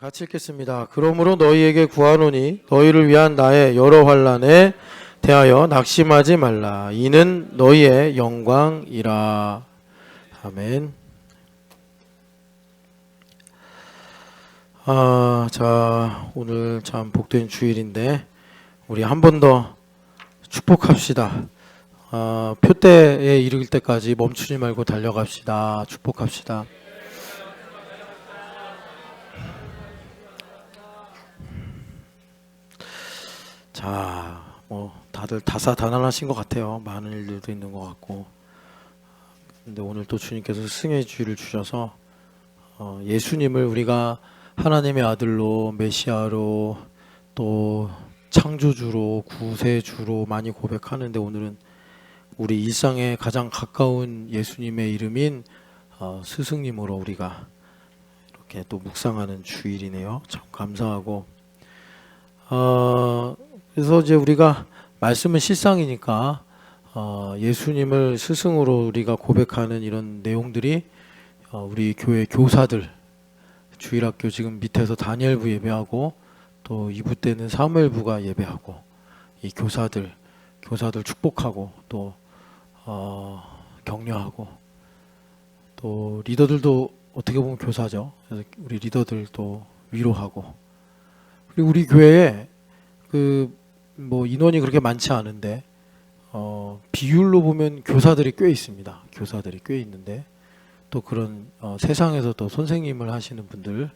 같이 읽겠습니다. 그러므로 너희에게 구하노니 너희를 위한 나의 여러 환난에 대하여 낙심하지 말라. 이는 너희의 영광이라. 아멘. 자, 오늘 참 복된 주일인데 우리 한 번 더 축복합시다. 표대에 이를 때까지 멈추지 말고 달려갑시다. 축복합시다. 자, 다들 다사다난하신 것 같아요. 많은 일들도 있는 것 같고. 근데 오늘 또 주님께서 승의 주의를 주셔서 예수님을 우리가 하나님의 아들로, 메시아로, 또 창조주로, 구세주로 많이 고백하는데, 오늘은 우리 일상에 가장 가까운 예수님의 이름인 스승님으로 우리가 이렇게 또 묵상하는 주일이네요. 참 감사하고, 그래서 이제 우리가 말씀은 실상이니까 예수님을 스승으로 우리가 고백하는 이런 내용들이 우리 교회 교사들, 주일학교 지금 밑에서 다니엘부 예배하고 또 2부 때는 사무엘부가 예배하고, 이 교사들 축복하고 또 격려하고, 또 리더들도 어떻게 보면 교사죠. 그래서 우리 리더들도 위로하고, 그리고 우리 교회에 인원이 그렇게 많지 않은데 비율로 보면 교사들이 꽤 있습니다. 교사들이 꽤 있는데, 또 그런 세상에서 또 선생님을 하시는 분들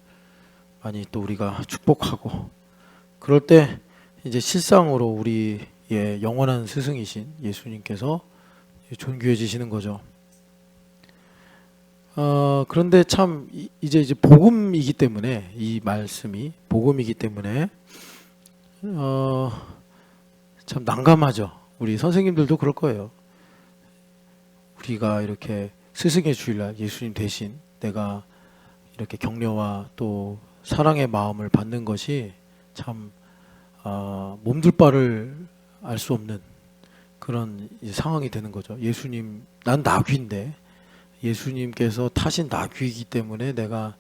많이 또 우리가 축복하고, 그럴 때 이제 실상으로 우리의 영원한 스승이신 예수님께서 존귀해지시는 거죠. 그런데 참 이제 복음이기 때문에, 이 말씀이 복음이기 때문에 참 난감하죠. 우리 선생님들도 그럴 거예요. 우리가 이렇게 스승의 주일날 예수님 대신 내가 이렇게 격려와 또 사랑의 마음을 받는 것이 참 몸둘 바를 알 수 없는 그런 상황이 되는 거죠. 예수님, 난 나귀인데 예수님께서 타신 나귀이기 때문에 내가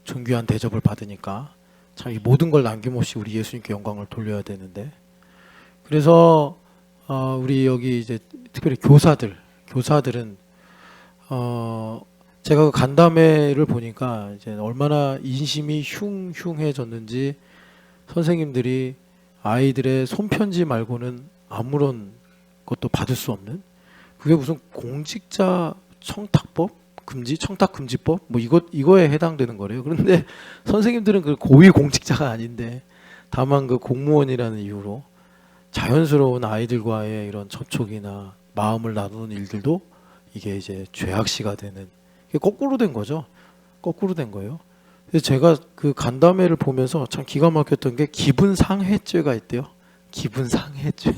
존귀한 대접을 받으니까 참 이 모든 걸 남김없이 우리 예수님께 영광을 돌려야 되는데, 그래서 우리 여기 이제 특별히 교사들은 제가 그 간담회를 보니까 이제 얼마나 인심이 흉흉해졌는지, 선생님들이 아이들의 손편지 말고는 아무런 것도 받을 수 없는, 그게 무슨 공직자 청탁 금지법 이거에 해당되는 거래요. 그런데 선생님들은 그 고위 공직자가 아닌데 다만 그 공무원이라는 이유로 자연스러운 아이들과의 이런 접촉이나 마음을 나누는 일들도 이게 이제 죄악시가 되는, 이게 거꾸로 된 거죠. 거꾸로 된 거예요. 그래서 제가 그 간담회를 보면서 참 기가 막혔던 게 기분 상해죄가 있대요. 기분 상해죄.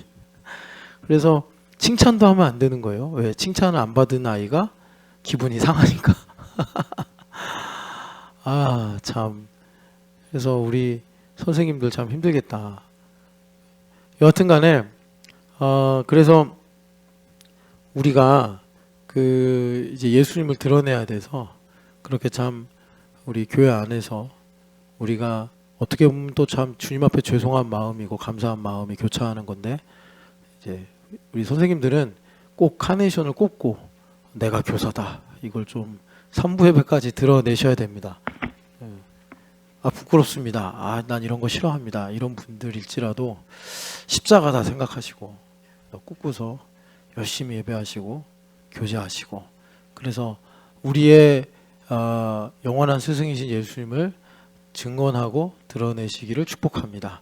그래서 칭찬도 하면 안 되는 거예요. 왜? 칭찬을 안 받은 아이가 기분이 상하니까. 참. 그래서 우리 선생님들 참 힘들겠다. 여하튼 간에 그래서 우리가 이제 예수님을 드러내야 돼서, 그렇게 참 우리 교회 안에서 우리가 어떻게 보면 또 참 주님 앞에 죄송한 마음이고 감사한 마음이 교차하는 건데, 이제 우리 선생님들은 꼭 카네이션을 꽂고 내가 교사다, 이걸 좀 3부 예배까지 드러내셔야 됩니다. 부끄럽습니다. 난 이런 거 싫어합니다. 이런 분들일지라도 십자가다 생각하시고 꽂고서 열심히 예배하시고 교제하시고, 그래서 우리의 영원한 스승이신 예수님을 증언하고 드러내시기를 축복합니다.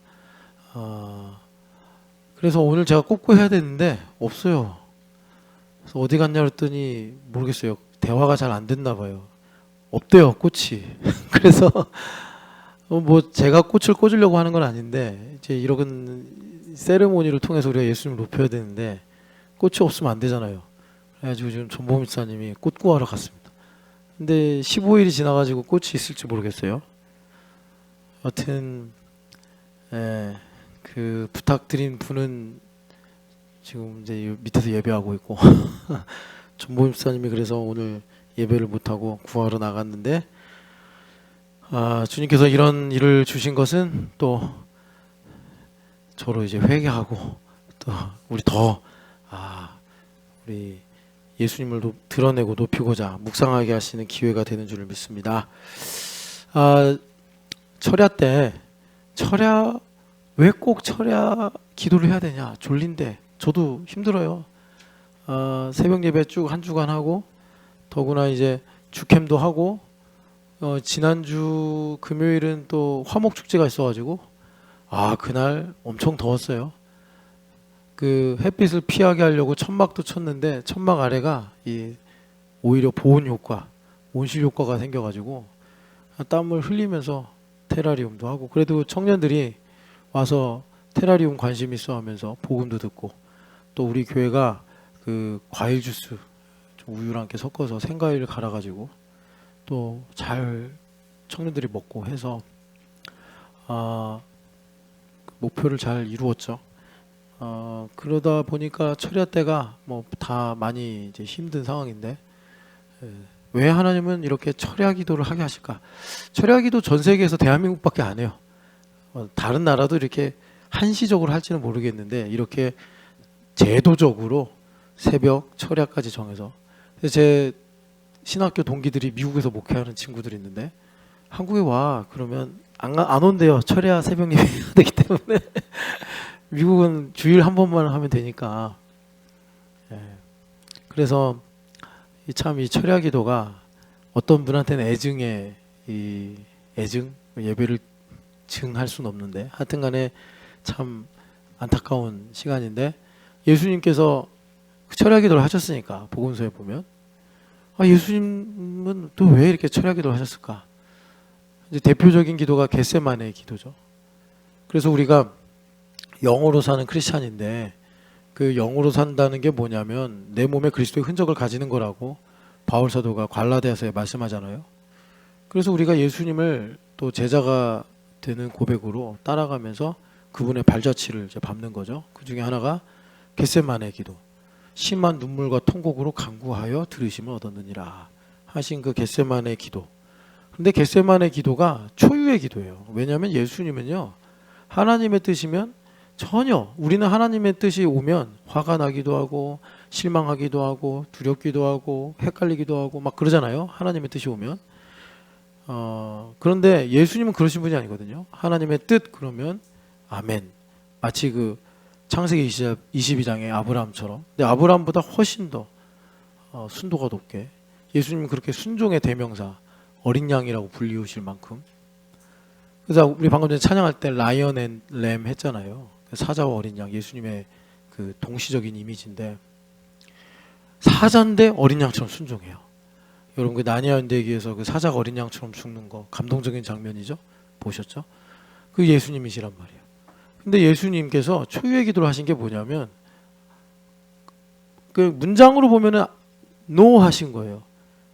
그래서 오늘 제가 꽂고 해야 되는데 없어요. 그래서 어디 갔냐 그랬더니 모르겠어요. 대화가 잘 안 됐나 봐요. 없대요, 꽃이. 그래서 제가 꽃을 꽂으려고 하는 건 아닌데, 이제 이런 세레모니를 통해서 우리가 예수님을 높여야 되는데 꽃이 없으면 안 되잖아요. 그래가지고 지금 전보미 목사님이 꽃 구하러 갔습니다. 근데 15일이 지나가지고 꽃이 있을지 모르겠어요. 여튼 그 부탁드린 분은 지금 이제 밑에서 예배하고 있고 전보미 목사님이 그래서 오늘 예배를 못하고 구하러 나갔는데, 주님께서 이런 일을 주신 것은 또 저로 이제 회개하고 또 우리 우리 예수님을 드러내고 높이고자 묵상하게 하시는 기회가 되는 줄을 믿습니다. 철야 때 왜 꼭 철야 기도를 해야 되냐? 졸린데 저도 힘들어요. 새벽 예배 쭉 한 주간 하고 더구나 이제 주캠도 하고 지난주 금요일은 또 화목 축제가 있어가지고 그날 엄청 더웠어요. 그 햇빛을 피하게 하려고 천막도 쳤는데 천막 아래가 오히려 보온 효과, 온실 효과가 생겨가지고 땀을 흘리면서 테라리움도 하고, 그래도 청년들이 와서 테라리움 관심 있어 하면서 복음도 듣고, 또 우리 교회가 그 과일 주스 좀 우유랑 이렇게 섞어서 생과일을 갈아가지고 또 잘 청년들이 먹고 해서 목표를 잘 이루었죠. 그러다 보니까 철야 때가 뭐 다 많이 이제 힘든 상황인데, 왜 하나님은 이렇게 철야 기도를 하게 하실까? 철야 기도 전 세계에서 대한민국밖에 안 해요. 다른 나라도 이렇게 한시적으로 할지는 모르겠는데 이렇게 제도적으로 새벽 철야까지 정해서, 제 신학교 동기들이 미국에서 목회하는 친구들이 있는데 한국에 와 그러면 안 온대요. 철야 새벽 예배 해야 되기 때문에. 미국은 주일 한 번만 하면 되니까. 그래서 참 이 철야 기도가 어떤 분한테는 애증의 애증, 예배를 증할 수는 없는데 하여튼간에 참 안타까운 시간인데, 예수님께서 철야 기도를 하셨으니까 복음서에 보면 예수님은 또 왜 이렇게 철야 기도를 하셨을까? 이제 대표적인 기도가 겟세마네 기도죠. 그래서 우리가 영으로 사는 크리스찬인데 그 영으로 산다는 게 뭐냐면 내 몸에 그리스도의 흔적을 가지는 거라고 바울 사도가 갈라디아서에 말씀하잖아요. 그래서 우리가 예수님을 또 제자가 되는 고백으로 따라가면서 그분의 발자취를 이제 밟는 거죠. 그 중에 하나가 겟세마네 기도, 심한 눈물과 통곡으로 간구하여 들으심을 얻었느니라 하신 그 겟세마네 기도. 근데 겟세마네 기도가 초유의 기도예요. 왜냐하면 예수님은요, 하나님의 뜻이면 전혀, 우리는 하나님의 뜻이 오면 화가 나기도 하고 실망하기도 하고 두렵기도 하고 헷갈리기도 하고 막 그러잖아요. 하나님의 뜻이 오면. 그런데 예수님은 그러신 분이 아니거든요. 하나님의 뜻 그러면 아멘. 마치 그 창세기 22장의 아브라함처럼. 근데 아브라함보다 훨씬 더 순도가 높게 예수님은 그렇게 순종의 대명사, 어린 양이라고 불리우실 만큼. 그래서 우리 방금 전에 찬양할 때 라이언 앤 램 했잖아요. 사자와 어린 양, 예수님의 그 동시적인 이미지인데 사자인데 어린 양처럼 순종해요. 여러분 그 나니아 연대기에서 그 사자가 어린 양처럼 죽는 거 감동적인 장면이죠. 보셨죠? 그 예수님이시란 말이에요. 근데 예수님께서 초유의 기도를 하신 게 뭐냐면 그 문장으로 보면은 노 하신 거예요.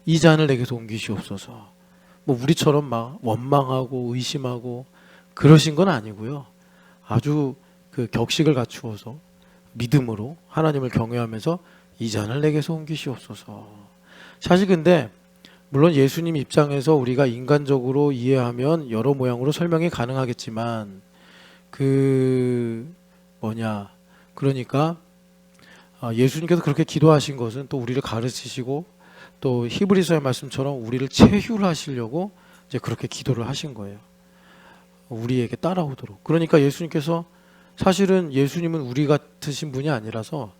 이 잔을 내게서 옮기시옵소서. 뭐 우리처럼 막 원망하고 의심하고 그러신 건 아니고요. 아주 그 격식을 갖추어서 믿음으로 하나님을 경외하면서 이 잔을 내게서 옮기시옵소서. 사실 근데 물론 예수님 입장에서 우리가 인간적으로 이해하면 여러 모양으로 설명이 가능하겠지만 그러니까 예수님께서 그렇게 기도하신 것은 또 우리를 가르치시고 또 히브리서의 말씀처럼 우리를 체휼하시려고 이제 그렇게 기도를 하신 거예요. 우리에게 따라오도록. 그러니까 예수님께서 사실은 예수님은 우리 같으신 분이 아니라서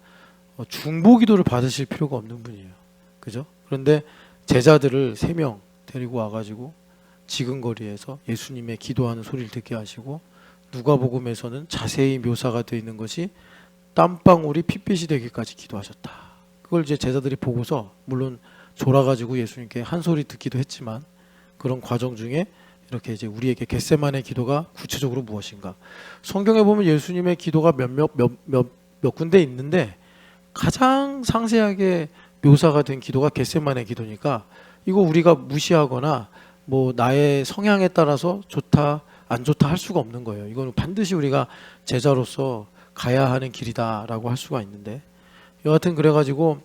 중보기도를 받으실 필요가 없는 분이에요. 그죠? 그런데 제자들을 3명 데리고 와가지고 지근거리에서 예수님의 기도하는 소리를 듣게 하시고, 누가복음에서는 자세히 묘사가 되어 있는 것이 땀방울이 핏빛이 되기까지 기도하셨다. 그걸 이제 제자들이 보고서 물론 졸아가지고 예수님께 한 소리 듣기도 했지만 그런 과정 중에 이렇게 이제 우리에게 겟세마네 기도가 구체적으로 무엇인가. 성경에 보면 예수님의 기도가 몇 군데 있는데 가장 상세하게 묘사가 된 기도가 겟세마네 기도니까 이거 우리가 무시하거나 뭐 나의 성향에 따라서 좋다 안 좋다 할 수가 없는 거예요. 이거는 반드시 우리가 제자로서 가야 하는 길이다라고 할 수가 있는데, 여하튼 그래가지고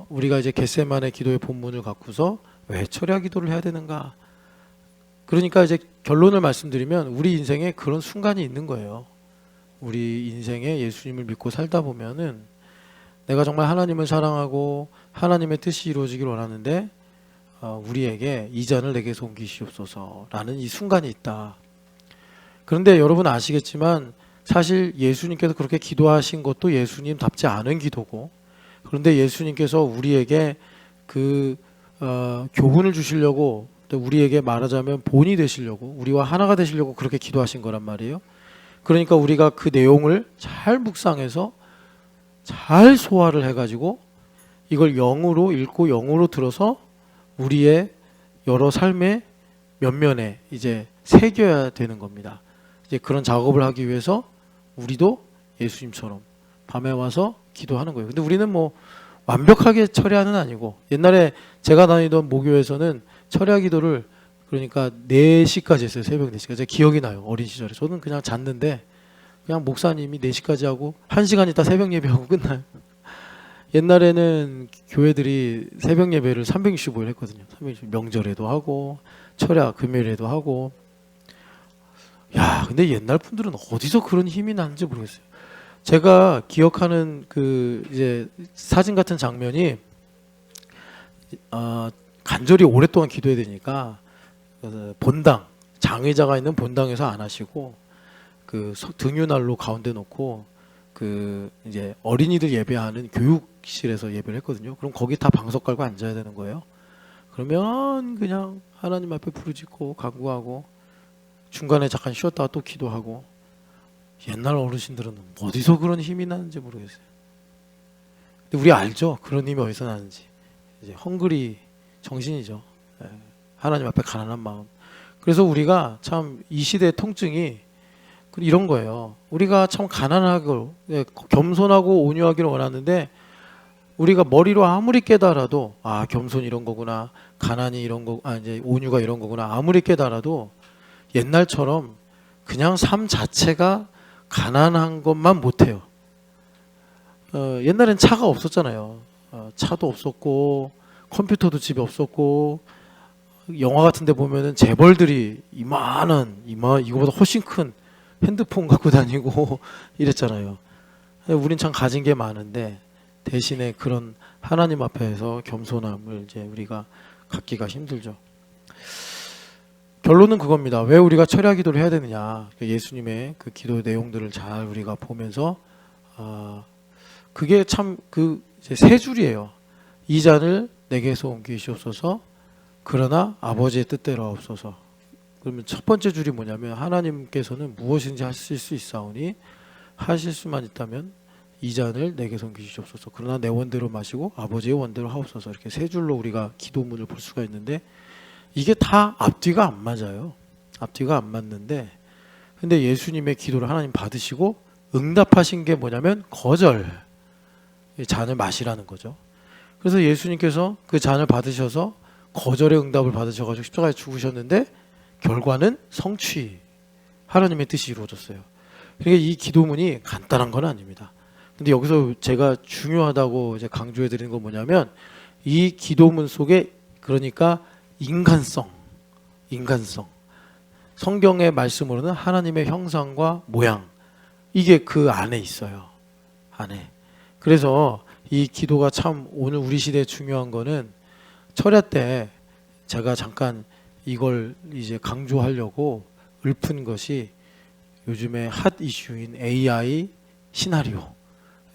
우리가 이제 겟세마네 기도의 본문을 갖고서 왜 철야 기도를 해야 되는가? 그러니까 이제 결론을 말씀드리면 우리 인생에 그런 순간이 있는 거예요. 우리 인생에 예수님을 믿고 살다 보면은 내가 정말 하나님을 사랑하고 하나님의 뜻이 이루어지길 원하는데 우리에게 이 잔을 내게서 옮기시옵소서라는 이 순간이 있다. 그런데 여러분 아시겠지만 사실 예수님께서 그렇게 기도하신 것도 예수님답지 않은 기도고, 그런데 예수님께서 우리에게 그 교훈을 주시려고, 또 우리에게 말하자면 본이 되시려고, 우리와 하나가 되시려고 그렇게 기도하신 거란 말이에요. 그러니까 우리가 그 내용을 잘 묵상해서 잘 소화를 해가지고 이걸 영으로 읽고 영으로 들어서 우리의 여러 삶의 면면에 이제 새겨야 되는 겁니다. 이제 그런 작업을 하기 위해서 우리도 예수님처럼 밤에 와서 기도하는 거예요. 근데 우리는 뭐 완벽하게 철야는 아니고, 옛날에 제가 다니던 모교에서는 철야 기도를 그러니까 4시까지 했어요. 새벽 4시까지. 제가 기억이 나요. 어린 시절에. 저는 그냥 잤는데 그냥 목사님이 4시까지 하고 1시간 있다 새벽 예배하고 끝나요. 옛날에는 교회들이 새벽 예배를 365일 했거든요. 365일 명절에도 하고 철야 금요일에도 하고. 야, 근데 옛날 분들은 어디서 그런 힘이 나는지 모르겠어요. 제가 기억하는 그 이제 사진 같은 장면이 간절히 오랫동안 기도해야 되니까 본당, 장의자가 있는 본당에서 안 하시고 그 등유난로 가운데 놓고 그 이제 어린이들 예배하는 교육실에서 예배를 했거든요. 그럼 거기 다 방석 깔고 앉아야 되는 거예요. 그러면 그냥 하나님 앞에 부르짖고 간구하고 중간에 잠깐 쉬었다가 또 기도하고. 옛날 어르신들은 어디서 그런 힘이 나는지 모르겠어요. 근데 우리 알죠? 그런 힘이 어디서 나는지. 이제 헝그리 정신이죠. 하나님 앞에 가난한 마음. 그래서 우리가 참 이 시대의 통증이 이런 거예요. 우리가 참 가난하고 겸손하고 온유하기를 원하는데, 우리가 머리로 아무리 깨달아도 겸손 이런 거구나, 가난이 이런 거, 이제 온유가 이런 거구나 아무리 깨달아도 옛날처럼 그냥 삶 자체가 가난한 것만 못해요. 옛날엔 차가 없었잖아요. 차도 없었고 컴퓨터도 집에 없었고, 영화 같은 데 보면은 재벌들이 이거보다 훨씬 큰 핸드폰 갖고 다니고 이랬잖아요. 우린 참 가진 게 많은데 대신에 그런 하나님 앞에서 겸손함을 이제 우리가 갖기가 힘들죠. 결론은 그겁니다. 왜 우리가 철야 기도를 해야 되느냐. 예수님의 그 기도 내용들을 잘 우리가 보면서 그게 참 그 세 줄이에요. 이 잔을 내게서 옮기시옵소서. 그러나 아버지의 뜻대로 하옵소서. 그러면 첫 번째 줄이 뭐냐면, 하나님께서는 무엇인지 하실 수 있사오니 하실 수만 있다면 이 잔을 내게서 옮기시옵소서. 그러나 내 원대로 마시고 아버지의 원대로 하옵소서. 이렇게 세 줄로 우리가 기도문을 볼 수가 있는데, 이게 다 앞뒤가 안 맞아요. 앞뒤가 안 맞는데, 근데 예수님의 기도를 하나님 받으시고 응답하신 게 뭐냐면 거절, 잔을 마시라는 거죠. 그래서 예수님께서 그 잔을 받으셔서 거절의 응답을 받으셔가지고 십자가에 죽으셨는데 결과는 성취, 하나님의 뜻이 이루어졌어요. 그러니까 이 기도문이 간단한 건 아닙니다. 근데 여기서 제가 중요하다고 이제 강조해 드리는 건 뭐냐면, 이 기도문 속에 그러니까 인간성, 성경의 말씀으로는 하나님의 형상과 모양, 이게 그 안에 있어요. 안에. 그래서 이 기도가 참 오늘 우리 시대에 중요한 거는, 철야 때 제가 잠깐 이걸 이제 강조하려고 읊은 것이 요즘에 핫 이슈인 AI 시나리오.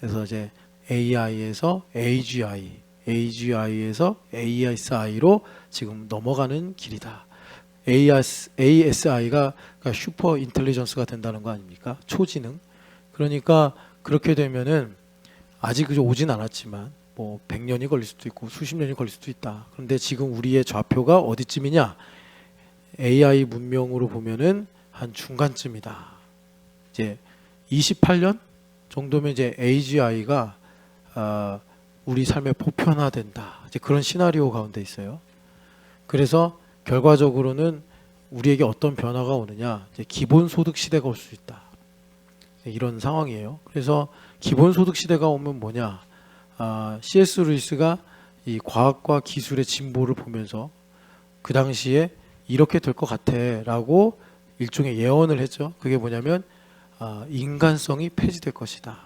그래서 이제 AI에서 AGI, AGI에서 ASI로 지금 넘어가는 길이다. ASI가 슈퍼 인텔리전스가 된다는 거 아닙니까? 초지능. 그러니까 그렇게 되면은 아직 오진 않았지만 뭐 100년이 걸릴 수도 있고 수십 년이 걸릴 수도 있다. 그런데 지금 우리의 좌표가 어디쯤이냐? AI 문명으로 보면은 한 중간쯤이다. 이제 28년 정도면 이제 AGI가 우리 삶에 보편화된다. 이제 그런 시나리오 가운데 있어요. 그래서 결과적으로는 우리에게 어떤 변화가 오느냐? 이제 기본소득 시대가 올 수 있다. 이런 상황이에요. 그래서 기본소득 시대가 오면 뭐냐? C.S. 루이스가 이 과학과 기술의 진보를 보면서 그 당시에 이렇게 될 것 같아라고 일종의 예언을 했죠. 그게 뭐냐면 인간성이 폐지될 것이다.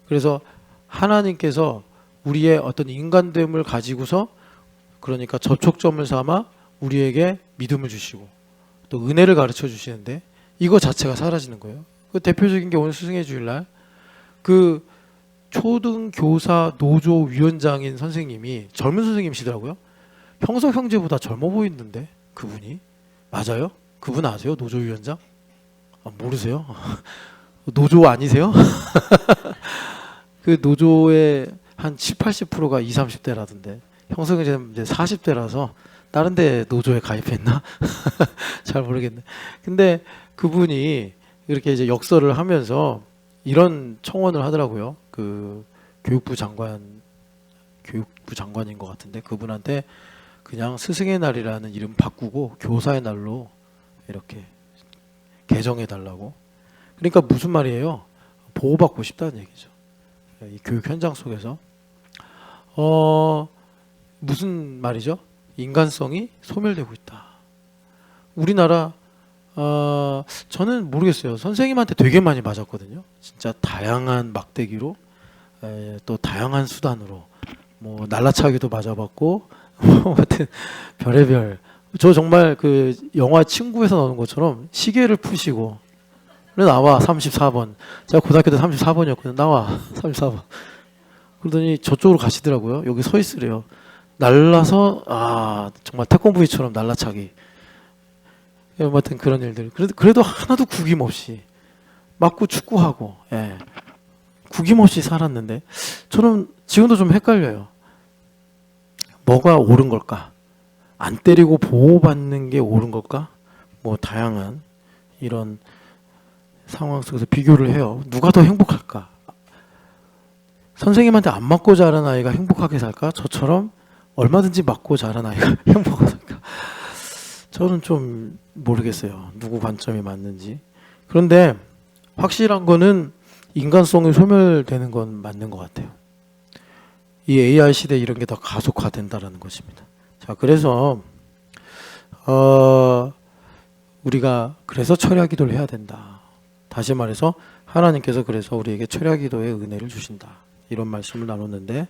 그래서 하나님께서 우리의 어떤 인간됨을 가지고서 그러니까 접촉점을 삼아 우리에게 믿음을 주시고 또 은혜를 가르쳐 주시는데 이거 자체가 사라지는 거예요. 그 대표적인 게 오늘 스승의 주일날 그 초등교사 노조 위원장인 선생님이 젊은 선생님이시더라고요. 형석 형제보다 젊어 보이는데 그분이 맞아요? 그분 아세요? 노조 위원장? 모르세요? 노조 아니세요? 그 노조의 한 7, 80%가 20, 30대라던데 형석 형제는 이제 40대라서 다른 데 노조에 가입했나? 잘 모르겠네. 근데 그분이 이렇게 이제 역설을 하면서 이런 청원을 하더라고요. 그 교육부 장관인 것 같은데 그분한테 그냥 스승의 날이라는 이름 바꾸고 교사의 날로 이렇게 개정해 달라고. 그러니까 무슨 말이에요? 보호받고 싶다는 얘기죠. 이 교육 현장 속에서 무슨 말이죠? 인간성이 소멸되고 있다. 우리나라 저는 모르겠어요. 선생님한테 되게 많이 맞았거든요. 진짜 다양한 막대기로 또 다양한 수단으로 뭐 날라차기도 맞아봤고 뭐 하여튼 별의별 저 정말 그 영화 친구에서 나오는 것처럼 시계를 푸시고 나와 34번 제가 고등학교 때 34번이었거든요. 나와 34번 그러더니 저쪽으로 가시더라고요. 여기 서 있으래요. 날라서 정말 태권브이처럼 날라차기 아무튼 그런 일들 그래도 하나도 구김없이 맞고 축구하고 구김없이 살았는데 저는 지금도 좀 헷갈려요. 뭐가 옳은 걸까? 안 때리고 보호받는 게 옳은 걸까? 뭐 다양한 이런 상황 속에서 비교를 해요. 누가 더 행복할까? 선생님한테 안 맞고 자란 아이가 행복하게 살까? 저처럼 얼마든지 맞고 자란 아이가 행복하게 살까? 저는 좀 모르겠어요. 누구 관점이 맞는지. 그런데 확실한 거는 인간성이 소멸되는 건 맞는 것 같아요. 이 AI 시대에 이런 게 더 가속화된다라는 것입니다. 자, 그래서 우리가 그래서 철야 기도를 해야 된다. 다시 말해서 하나님께서 그래서 우리에게 철야 기도의 은혜를 주신다. 이런 말씀을 나눴는데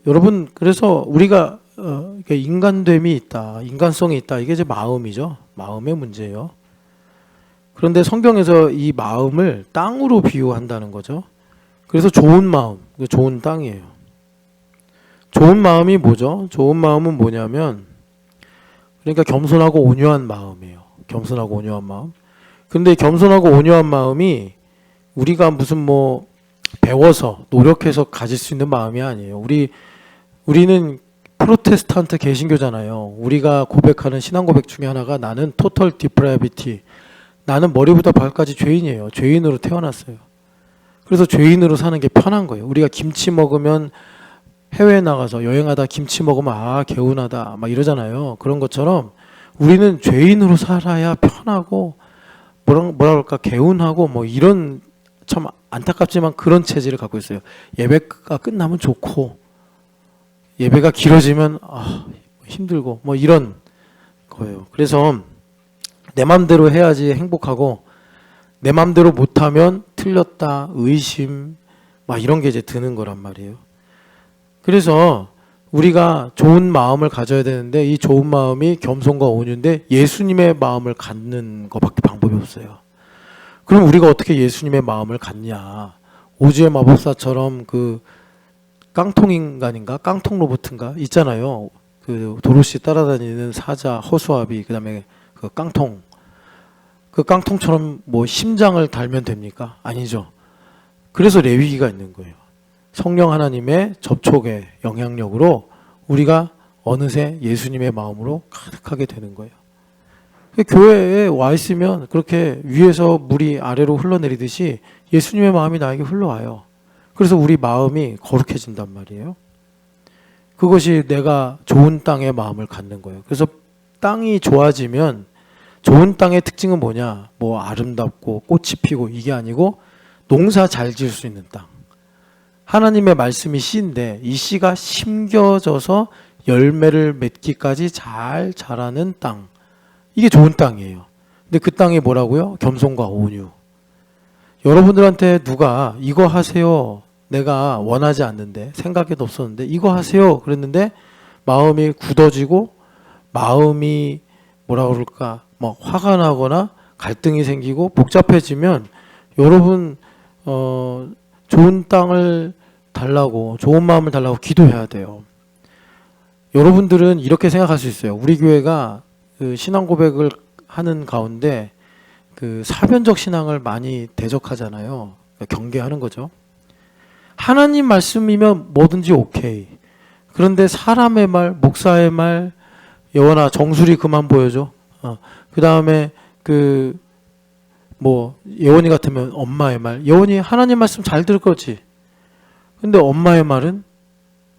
여러분 그래서 우리가 인간됨이 있다, 인간성이 있다. 이게 이제 마음이죠. 마음의 문제예요. 그런데 성경에서 이 마음을 땅으로 비유한다는 거죠. 그래서 좋은 마음, 좋은 땅이에요. 좋은 마음이 뭐죠? 좋은 마음은 뭐냐면 그러니까 겸손하고 온유한 마음이에요. 겸손하고 온유한 마음. 근데 겸손하고 온유한 마음이 우리가 무슨 뭐 배워서 노력해서 가질 수 있는 마음이 아니에요. 우리는 프로테스탄트 개신교잖아요. 우리가 고백하는 신앙 고백 중에 하나가 나는 토털 디프라비티. 나는 머리부터 발까지 죄인이에요. 죄인으로 태어났어요. 그래서 죄인으로 사는 게 편한 거예요. 우리가 김치 먹으면 해외에 나가서 여행하다 김치 먹으면 개운하다 막 이러잖아요. 그런 것처럼 우리는 죄인으로 살아야 편하고 뭐라 그럴까 개운하고 뭐 이런 참 안타깝지만 그런 체질을 갖고 있어요. 예배가 끝나면 좋고 예배가 길어지면 힘들고 뭐 이런 거예요. 그래서 내 맘대로 해야지 행복하고 내 맘대로 못하면 틀렸다 의심 막 이런 게 이제 드는 거란 말이에요. 그래서 우리가 좋은 마음을 가져야 되는데 이 좋은 마음이 겸손과 온유인데 예수님의 마음을 갖는 것밖에 방법이 없어요. 그럼 우리가 어떻게 예수님의 마음을 갖냐? 오즈의 마법사처럼 그 깡통인간인가? 깡통 로봇인가? 있잖아요. 그 도로시 따라다니는 사자 허수아비 그다음에 그 깡통. 그 깡통처럼 뭐 심장을 달면 됩니까? 아니죠. 그래서 레위기가 있는 거예요. 성령 하나님의 접촉의 영향력으로 우리가 어느새 예수님의 마음으로 가득하게 되는 거예요. 교회에 와 있으면 그렇게 위에서 물이 아래로 흘러내리듯이 예수님의 마음이 나에게 흘러와요. 그래서 우리 마음이 거룩해진단 말이에요. 그것이 내가 좋은 땅의 마음을 갖는 거예요. 그래서 땅이 좋아지면 좋은 땅의 특징은 뭐냐? 뭐 아름답고 꽃이 피고 이게 아니고 농사 잘 지을 수 있는 땅. 하나님의 말씀이 씨인데 이 씨가 심겨져서 열매를 맺기까지 잘 자라는 땅. 이게 좋은 땅이에요. 근데 그 땅이 뭐라고요? 겸손과 온유. 여러분들한테 누가 이거 하세요. 내가 원하지 않는데, 생각에도 없었는데 이거 하세요. 그랬는데 마음이 굳어지고 마음이 뭐라 그럴까? 뭐 화가 나거나 갈등이 생기고 복잡해지면 여러분 좋은 땅을 달라고, 좋은 마음을 달라고 기도해야 돼요. 여러분들은 이렇게 생각할 수 있어요. 우리 교회가 그 신앙 고백을 하는 가운데 그 사변적 신앙을 많이 대적하잖아요. 경계하는 거죠. 하나님 말씀이면 뭐든지 오케이. 그런데 사람의 말, 목사의 말, 여원아 정수리 그만 보여줘. 그 다음에 예원이 같으면 엄마의 말. 예원이 하나님 말씀 잘 들을 거지. 근데 엄마의 말은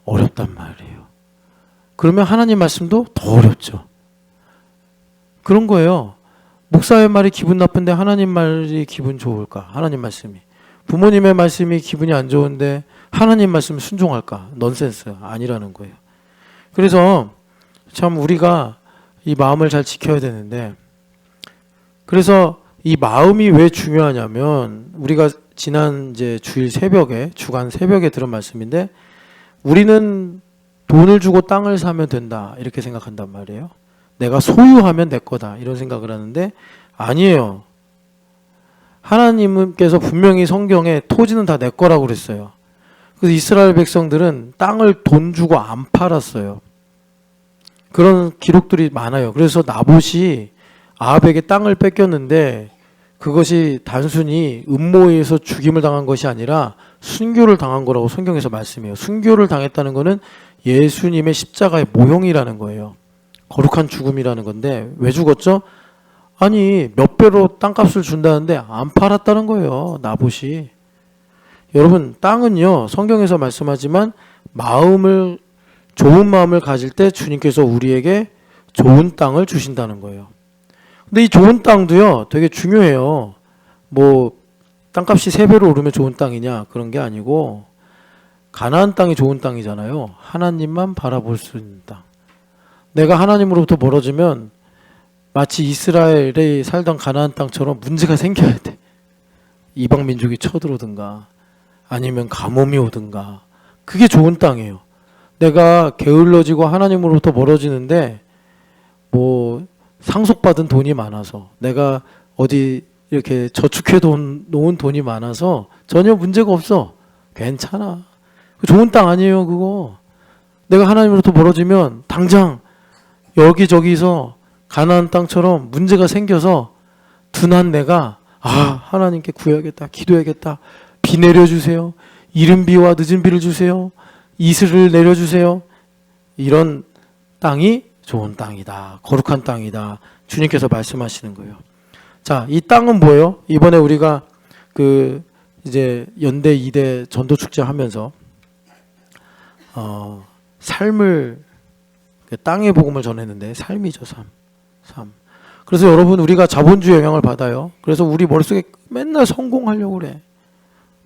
어렵단 말이에요. 그러면 하나님 말씀도 더 어렵죠. 그런 거예요. 목사의 말이 기분 나쁜데 하나님 말이 기분 좋을까? 하나님 말씀이. 부모님의 말씀이 기분이 안 좋은데 하나님 말씀 순종할까? 넌센스 아니라는 거예요. 그래서 참 우리가 이 마음을 잘 지켜야 되는데, 그래서 이 마음이 왜 중요하냐면 우리가 지난 이제 주일 새벽에, 주간 새벽에 들은 말씀인데, 우리는 돈을 주고 땅을 사면 된다 이렇게 생각한단 말이에요. 내가 소유하면 내 거다 이런 생각을 하는데 아니에요. 하나님께서 분명히 성경에 토지는 다 내 거라고 그랬어요. 그래서 이스라엘 백성들은 땅을 돈 주고 안 팔았어요. 그런 기록들이 많아요. 그래서 나봇이 아합에게 땅을 뺏겼는데 그것이 단순히 음모에서 죽임을 당한 것이 아니라 순교를 당한 거라고 성경에서 말씀해요. 순교를 당했다는 것은 예수님의 십자가의 모형이라는 거예요. 거룩한 죽음이라는 건데 왜 죽었죠? 아니 몇 배로 땅값을 준다는데 안 팔았다는 거예요. 나봇이. 여러분 땅은요 성경에서 말씀하지만 좋은 마음을 가질 때 주님께서 우리에게 좋은 땅을 주신다는 거예요. 근데 이 좋은 땅도요 되게 중요해요. 뭐 땅값이 3배로 오르면 좋은 땅이냐 그런 게 아니고 가나안 땅이 좋은 땅이잖아요. 하나님만 바라볼 수 있는 땅. 내가 하나님으로부터 멀어지면 마치 이스라엘이 살던 가나안 땅처럼 문제가 생겨야 돼. 이방 민족이 쳐들어오든가 아니면 가뭄이 오든가. 그게 좋은 땅이에요. 내가 게을러지고 하나님으로부터 멀어지는데 뭐 상속받은 돈이 많아서 내가 어디 이렇게 저축해 놓은 돈이 많아서 전혀 문제가 없어. 괜찮아. 좋은 땅 아니에요 그거. 내가 하나님으로부터 멀어지면 당장 여기저기서 가나안 땅처럼 문제가 생겨서 둔한 내가 하나님께 구해야겠다, 기도해야겠다, 비 내려주세요, 이른 비와 늦은 비를 주세요, 이슬을 내려주세요. 이런 땅이 좋은 땅이다, 거룩한 땅이다, 주님께서 말씀하시는 거예요. 자, 이 땅은 뭐예요? 이번에 우리가 이제 연대 2대 전도 축제 하면서 삶을 땅의 복음을 전했는데 삶이죠, 삶. 그래서 여러분 우리가 자본주의 영향을 받아요. 그래서 우리 머릿속에 맨날 성공하려고 그래.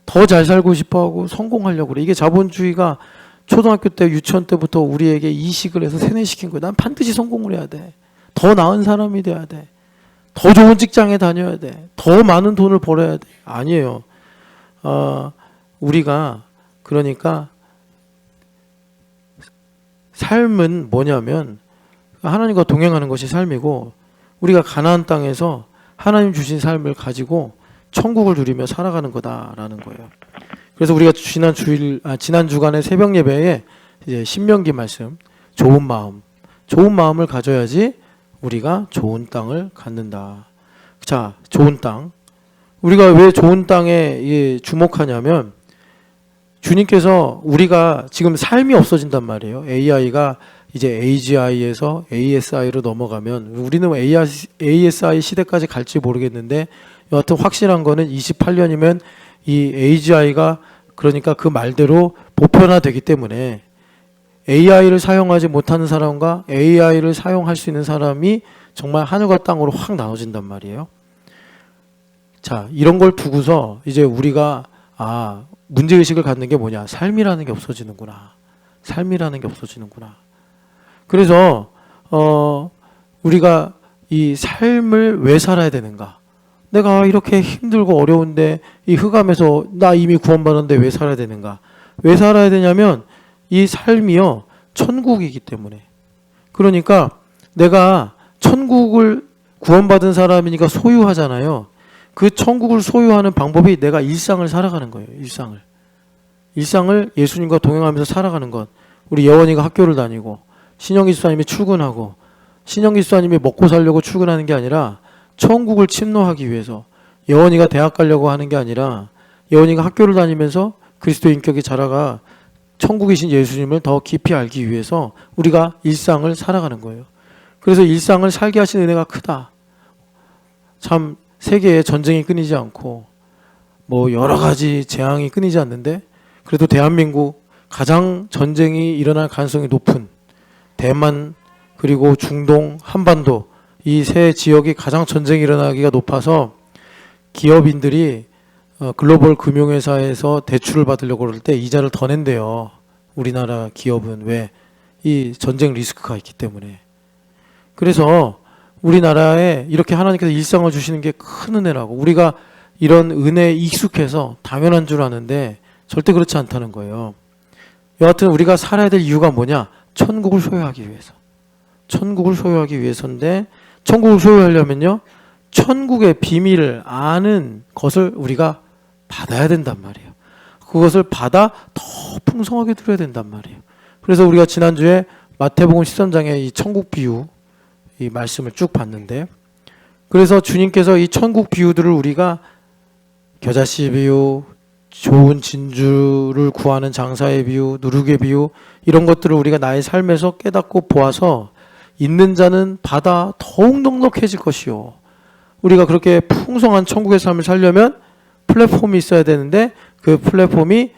더 잘 살고 싶어하고 성공하려고 그래. 이게 자본주의가 초등학교 때 유치원 때부터 우리에게 이식을 해서 세뇌시킨 거예요. 난 반드시 성공을 해야 돼. 더 나은 사람이 돼야 돼. 더 좋은 직장에 다녀야 돼. 더 많은 돈을 벌어야 돼. 아니에요. 우리가 그러니까 삶은 뭐냐면 하나님과 동행하는 것이 삶이고 우리가 가나안 땅에서 하나님 주신 삶을 가지고 천국을 누리며 살아가는 거다라는 거예요. 그래서 우리가 지난 주간의 새벽 예배에 이제 신명기 말씀, 좋은 마음을 가져야지 우리가 좋은 땅을 갖는다. 자, 좋은 땅. 우리가 왜 좋은 땅에 주목하냐면 주님께서 우리가 지금 삶이 없어진단 말이에요. AI가 이제 AGI에서 ASI로 넘어가면 우리는 ASI 시대까지 갈지 모르겠는데 여하튼 확실한 거는 28년이면 이 AGI가 그러니까 그 말대로 보편화되기 때문에 AI를 사용하지 못하는 사람과 AI를 사용할 수 있는 사람이 정말 하늘과 땅으로 확 나눠진단 말이에요. 자, 이런 걸 두고서 이제 우리가 문제의식을 갖는 게 뭐냐. 삶이라는 게 없어지는구나. 삶이라는 게 없어지는구나. 그래서 우리가 이 삶을 왜 살아야 되는가? 내가 이렇게 힘들고 어려운데 이 흑암에서 나 이미 구원받았는데 왜 살아야 되는가? 왜 살아야 되냐면 이 삶이요 천국이기 때문에. 그러니까 내가 천국을 구원받은 사람이니까 소유하잖아요. 그 천국을 소유하는 방법이 내가 일상을 살아가는 거예요. 일상을 예수님과 동행하면서 살아가는 것. 우리 예원이가 학교를 다니고 신영기 집사님이 출근하고 신영기 집사님이 먹고 살려고 출근하는 게 아니라 천국을 침노하기 위해서, 예원이가 대학 가려고 하는 게 아니라 예원이가 학교를 다니면서 그리스도의 인격이 자라가 천국이신 예수님을 더 깊이 알기 위해서 우리가 일상을 살아가는 거예요. 그래서 일상을 살게 하신 은혜가 크다. 참 세계에 전쟁이 끊이지 않고 뭐 여러 가지 재앙이 끊이지 않는데 그래도 대한민국 가장 전쟁이 일어날 가능성이 높은 대만 그리고 중동 한반도 이 세 지역이 가장 전쟁이 일어나기가 높아서 기업인들이 글로벌 금융회사에서 대출을 받으려고 그럴 때 이자를 더 낸대요. 우리나라 기업은 왜? 이 전쟁 리스크가 있기 때문에. 그래서 우리나라에 이렇게 하나님께서 일상을 주시는 게 큰 은혜라고. 우리가 이런 은혜에 익숙해서 당연한 줄 아는데 절대 그렇지 않다는 거예요. 여하튼 우리가 살아야 될 이유가 뭐냐? 천국을 소유하기 위해서. 천국을 소유하기 위해서인데 천국을 소유하려면요. 천국의 비밀을 아는 것을 우리가 받아야 된단 말이에요. 그것을 받아 더 풍성하게 누려야 된단 말이에요. 그래서 우리가 지난주에 마태복음 13장의 이 천국 비유 이 말씀을 쭉 봤는데, 그래서 주님께서 이 천국 비유들을 우리가 겨자씨 비유, 좋은 진주를 구하는 장사의 비유, 누룩의 비유, 이런 것들을 우리가 나의 삶에서 깨닫고 보아서 있는 자는 받아 더욱 넉넉해질 것이요. 우리가 그렇게 풍성한 천국의 삶을 살려면 플랫폼이 있어야 되는데 그 플랫폼이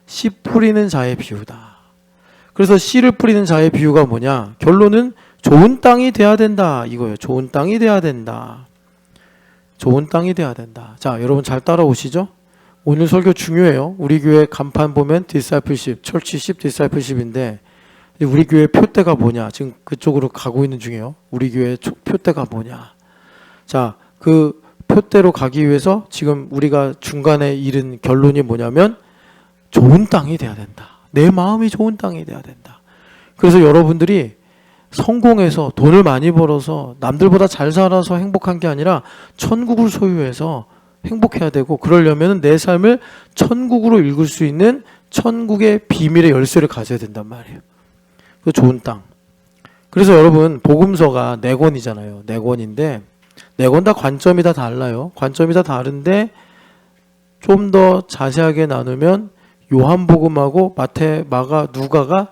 씨 뿌리는 자의 비유다. 그래서 씨를 뿌리는 자의 비유가 뭐냐? 결론은 좋은 땅이 돼야 된다 이거예요. 좋은 땅이 돼야 된다. 좋은 땅이 돼야 된다. 자, 여러분 잘 따라오시죠? 오늘 설교 중요해요. 우리 교회 간판 보면 디사이플십, 철치십 디사이플십인데 우리 교회 표대가 뭐냐? 지금 그쪽으로 가고 있는 중이에요. 우리 교회 표대가 뭐냐? 자, 그 표대로 가기 위해서 지금 우리가 중간에 이른 결론이 뭐냐면 좋은 땅이 돼야 된다. 내 마음이 좋은 땅이 돼야 된다. 그래서 여러분들이 성공해서 돈을 많이 벌어서 남들보다 잘 살아서 행복한 게 아니라 천국을 소유해서 행복해야 되고, 그러려면 내 삶을 천국으로 읽을 수 있는 천국의 비밀의 열쇠를 가져야 된단 말이에요. 그 좋은 땅. 그래서 여러분 복음서가 4권이잖아요. 4권인데 4권 다 관점이 다 달라요. 관점이 다 다른데 좀 더 자세하게 나누면 요한복음하고 마태, 마가, 누가가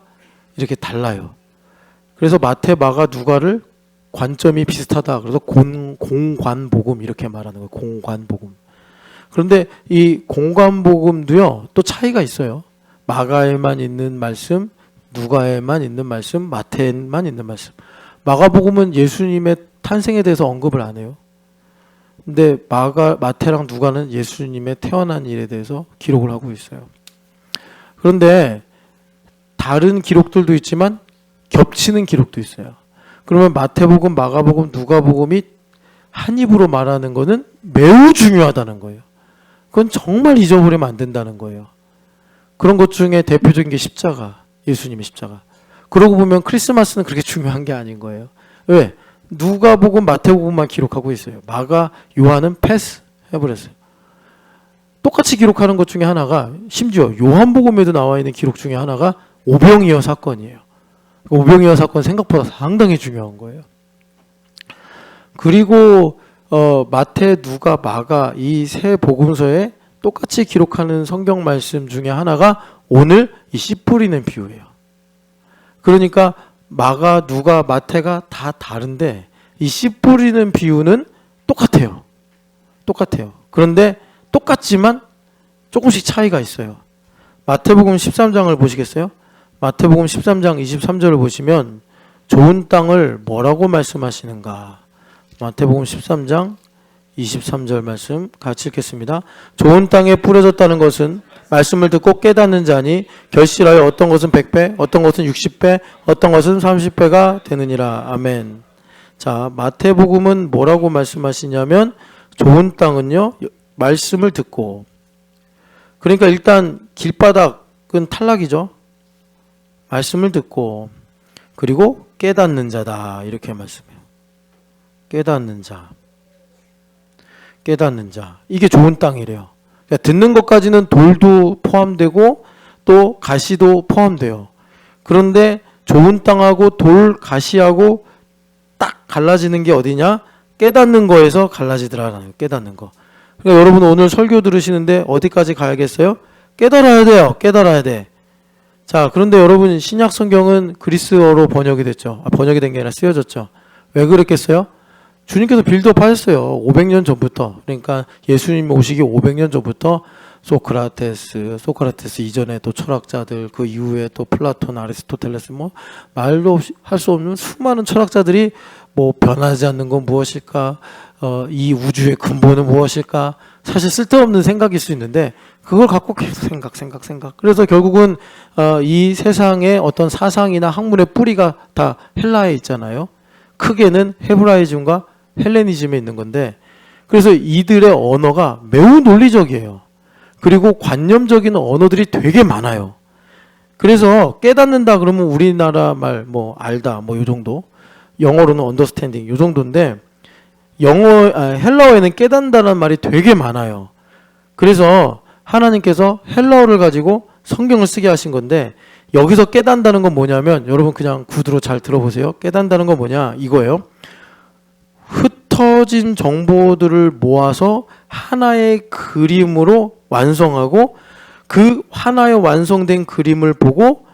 이렇게 달라요. 그래서 마태, 마가, 누가를 관점이 비슷하다. 그래서 공관복음 이렇게 말하는 거예요. 공관복음. 그런데 이 공관복음도요, 또 차이가 있어요. 마가에만 있는 말씀, 누가에만 있는 말씀, 마태에만 있는 말씀. 마가복음은 예수님의 탄생에 대해서 언급을 안 해요. 근데 마태랑 누가는 예수님의 태어난 일에 대해서 기록을 하고 있어요. 그런데 다른 기록들도 있지만 겹치는 기록도 있어요. 그러면 마태복음, 마가복음, 누가복음이 한 입으로 말하는 거는 매우 중요하다는 거예요. 그건 정말 잊어버리면 안 된다는 거예요. 그런 것 중에 대표적인 게 십자가, 예수님의 십자가. 그러고 보면 크리스마스는 그렇게 중요한 게 아닌 거예요. 왜? 누가복음, 마태복음만 기록하고 있어요. 마가, 요한은 패스 해버렸어요. 똑같이 기록하는 것 중에 하나가, 심지어 요한복음에도 나와 있는 기록 중에 하나가 오병이어 사건이에요. 오병이어 사건 생각보다 상당히 중요한 거예요. 그리고 마태, 누가, 마가 이 세 복음서에 똑같이 기록하는 성경 말씀 중에 하나가 오늘 이 씨 뿌리는 비유예요. 그러니까 마가, 누가, 마태가 다 다른데 이 씨 뿌리는 비유는 똑같아요. 똑같아요. 그런데 똑같지만 조금씩 차이가 있어요. 마태복음 13장을 보시겠어요? 마태복음 13장 23절을 보시면 좋은 땅을 뭐라고 말씀하시는가? 마태복음 13장 23절 말씀 같이 읽겠습니다. 좋은 땅에 뿌려졌다는 것은 말씀을 듣고 깨닫는 자니 결실하여 어떤 것은 100배, 어떤 것은 60배, 어떤 것은 30배가 되느니라. 아멘. 자, 마태복음은 뭐라고 말씀하시냐면 좋은 땅은요, 말씀을 듣고, 그러니까 일단 길바닥은 탈락이죠. 말씀을 듣고 그리고 깨닫는 자다, 이렇게 말씀해요. 깨닫는 자, 깨닫는 자, 이게 좋은 땅이래요. 그러니까 듣는 것까지는 돌도 포함되고 또 가시도 포함돼요. 그런데 좋은 땅하고 돌, 가시하고 딱 갈라지는 게 어디냐? 깨닫는 거에서 갈라지더라는, 깨닫는 거. 그러니까 여러분 오늘 설교 들으시는데 어디까지 가야겠어요? 깨달아야 돼요. 깨달아야 돼. 자, 그런데 여러분 신약 성경은 그리스어로 번역이 됐죠. 번역이 된 게 아니라 쓰여졌죠. 왜 그랬겠어요? 주님께서 빌드업 하셨어요. 500년 전부터. 그러니까 예수님 오시기 500년 전부터 소크라테스 이전에 또 철학자들, 그 이후에 또 플라톤, 아리스토텔레스, 뭐 말도 할 수 없는 수많은 철학자들이 뭐 변하지 않는 건 무엇일까? 이 우주의 근본은 무엇일까? 사실 쓸데없는 생각일 수 있는데 그걸 갖고 계속 생각. 그래서 결국은 이 세상의 어떤 사상이나 학문의 뿌리가 다 헬라에 있잖아요. 크게는 헤브라이즘과 헬레니즘에 있는 건데, 그래서 이들의 언어가 매우 논리적이에요. 그리고 관념적인 언어들이 되게 많아요. 그래서 깨닫는다 그러면 우리나라 말 뭐 알다 뭐 요 정도, 영어로는 understanding 요 정도인데 헬라어에는 깨닫는다는 말이 되게 많아요. 그래서 하나님께서 헬라어를 가지고 성경을 쓰게 하신 건데, 여기서 깨닫는다는 건 뭐냐면, 여러분 그냥 구두로 잘 들어보세요. 깨닫는다는 건 뭐냐 이거예요. 흩어진 정보들을 모아서 하나의 그림으로 완성하고 그 하나의 완성된 그림을 보고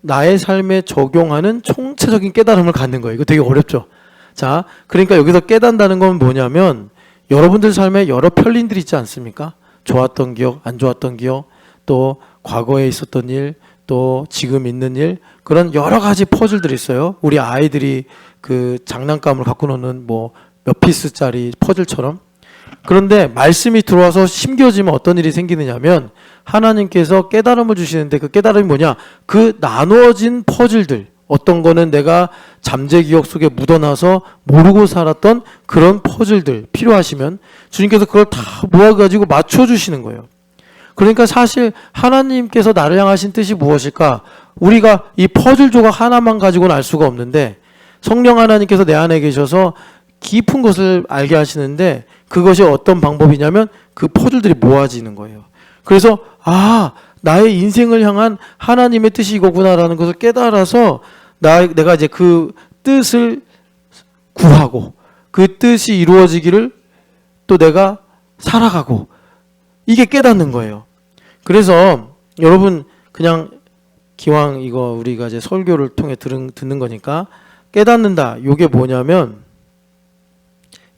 나의 삶에 적용하는 총체적인 깨달음을 갖는 거예요. 이거 되게 어렵죠. 자, 그러니까 여기서 깨닫는다는 건 뭐냐면, 여러분들 삶에 여러 편린들이 있지 않습니까? 좋았던 기억, 안 좋았던 기억, 또 과거에 있었던 일, 또 지금 있는 일, 그런 여러 가지 퍼즐들이 있어요. 우리 아이들이 그 장난감을 갖고 노는 뭐 몇 피스짜리 퍼즐처럼. 그런데 말씀이 들어와서 심겨지면 어떤 일이 생기느냐면, 하나님께서 깨달음을 주시는데 그 깨달음이 뭐냐? 그 나누어진 퍼즐들, 어떤 거는 내가 잠재 기억 속에 묻어나서 모르고 살았던 그런 퍼즐들 필요하시면 주님께서 그걸 다 모아가지고 맞춰주시는 거예요. 그러니까 사실 하나님께서 나를 향하신 뜻이 무엇일까? 우리가 이 퍼즐 조각 하나만 가지고는 알 수가 없는데, 성령 하나님께서 내 안에 계셔서 깊은 것을 알게 하시는데, 그것이 어떤 방법이냐면 그 퍼즐들이 모아지는 거예요. 그래서 나의 인생을 향한 하나님의 뜻이 이거구나라는 것을 깨달아서 내가 이제 그 뜻을 구하고 그 뜻이 이루어지기를 또 내가 살아가고, 이게 깨닫는 거예요. 그래서 여러분 그냥 기왕 이거 우리가 이제 설교를 통해 듣는 거니까, 깨닫는다, 요게 뭐냐면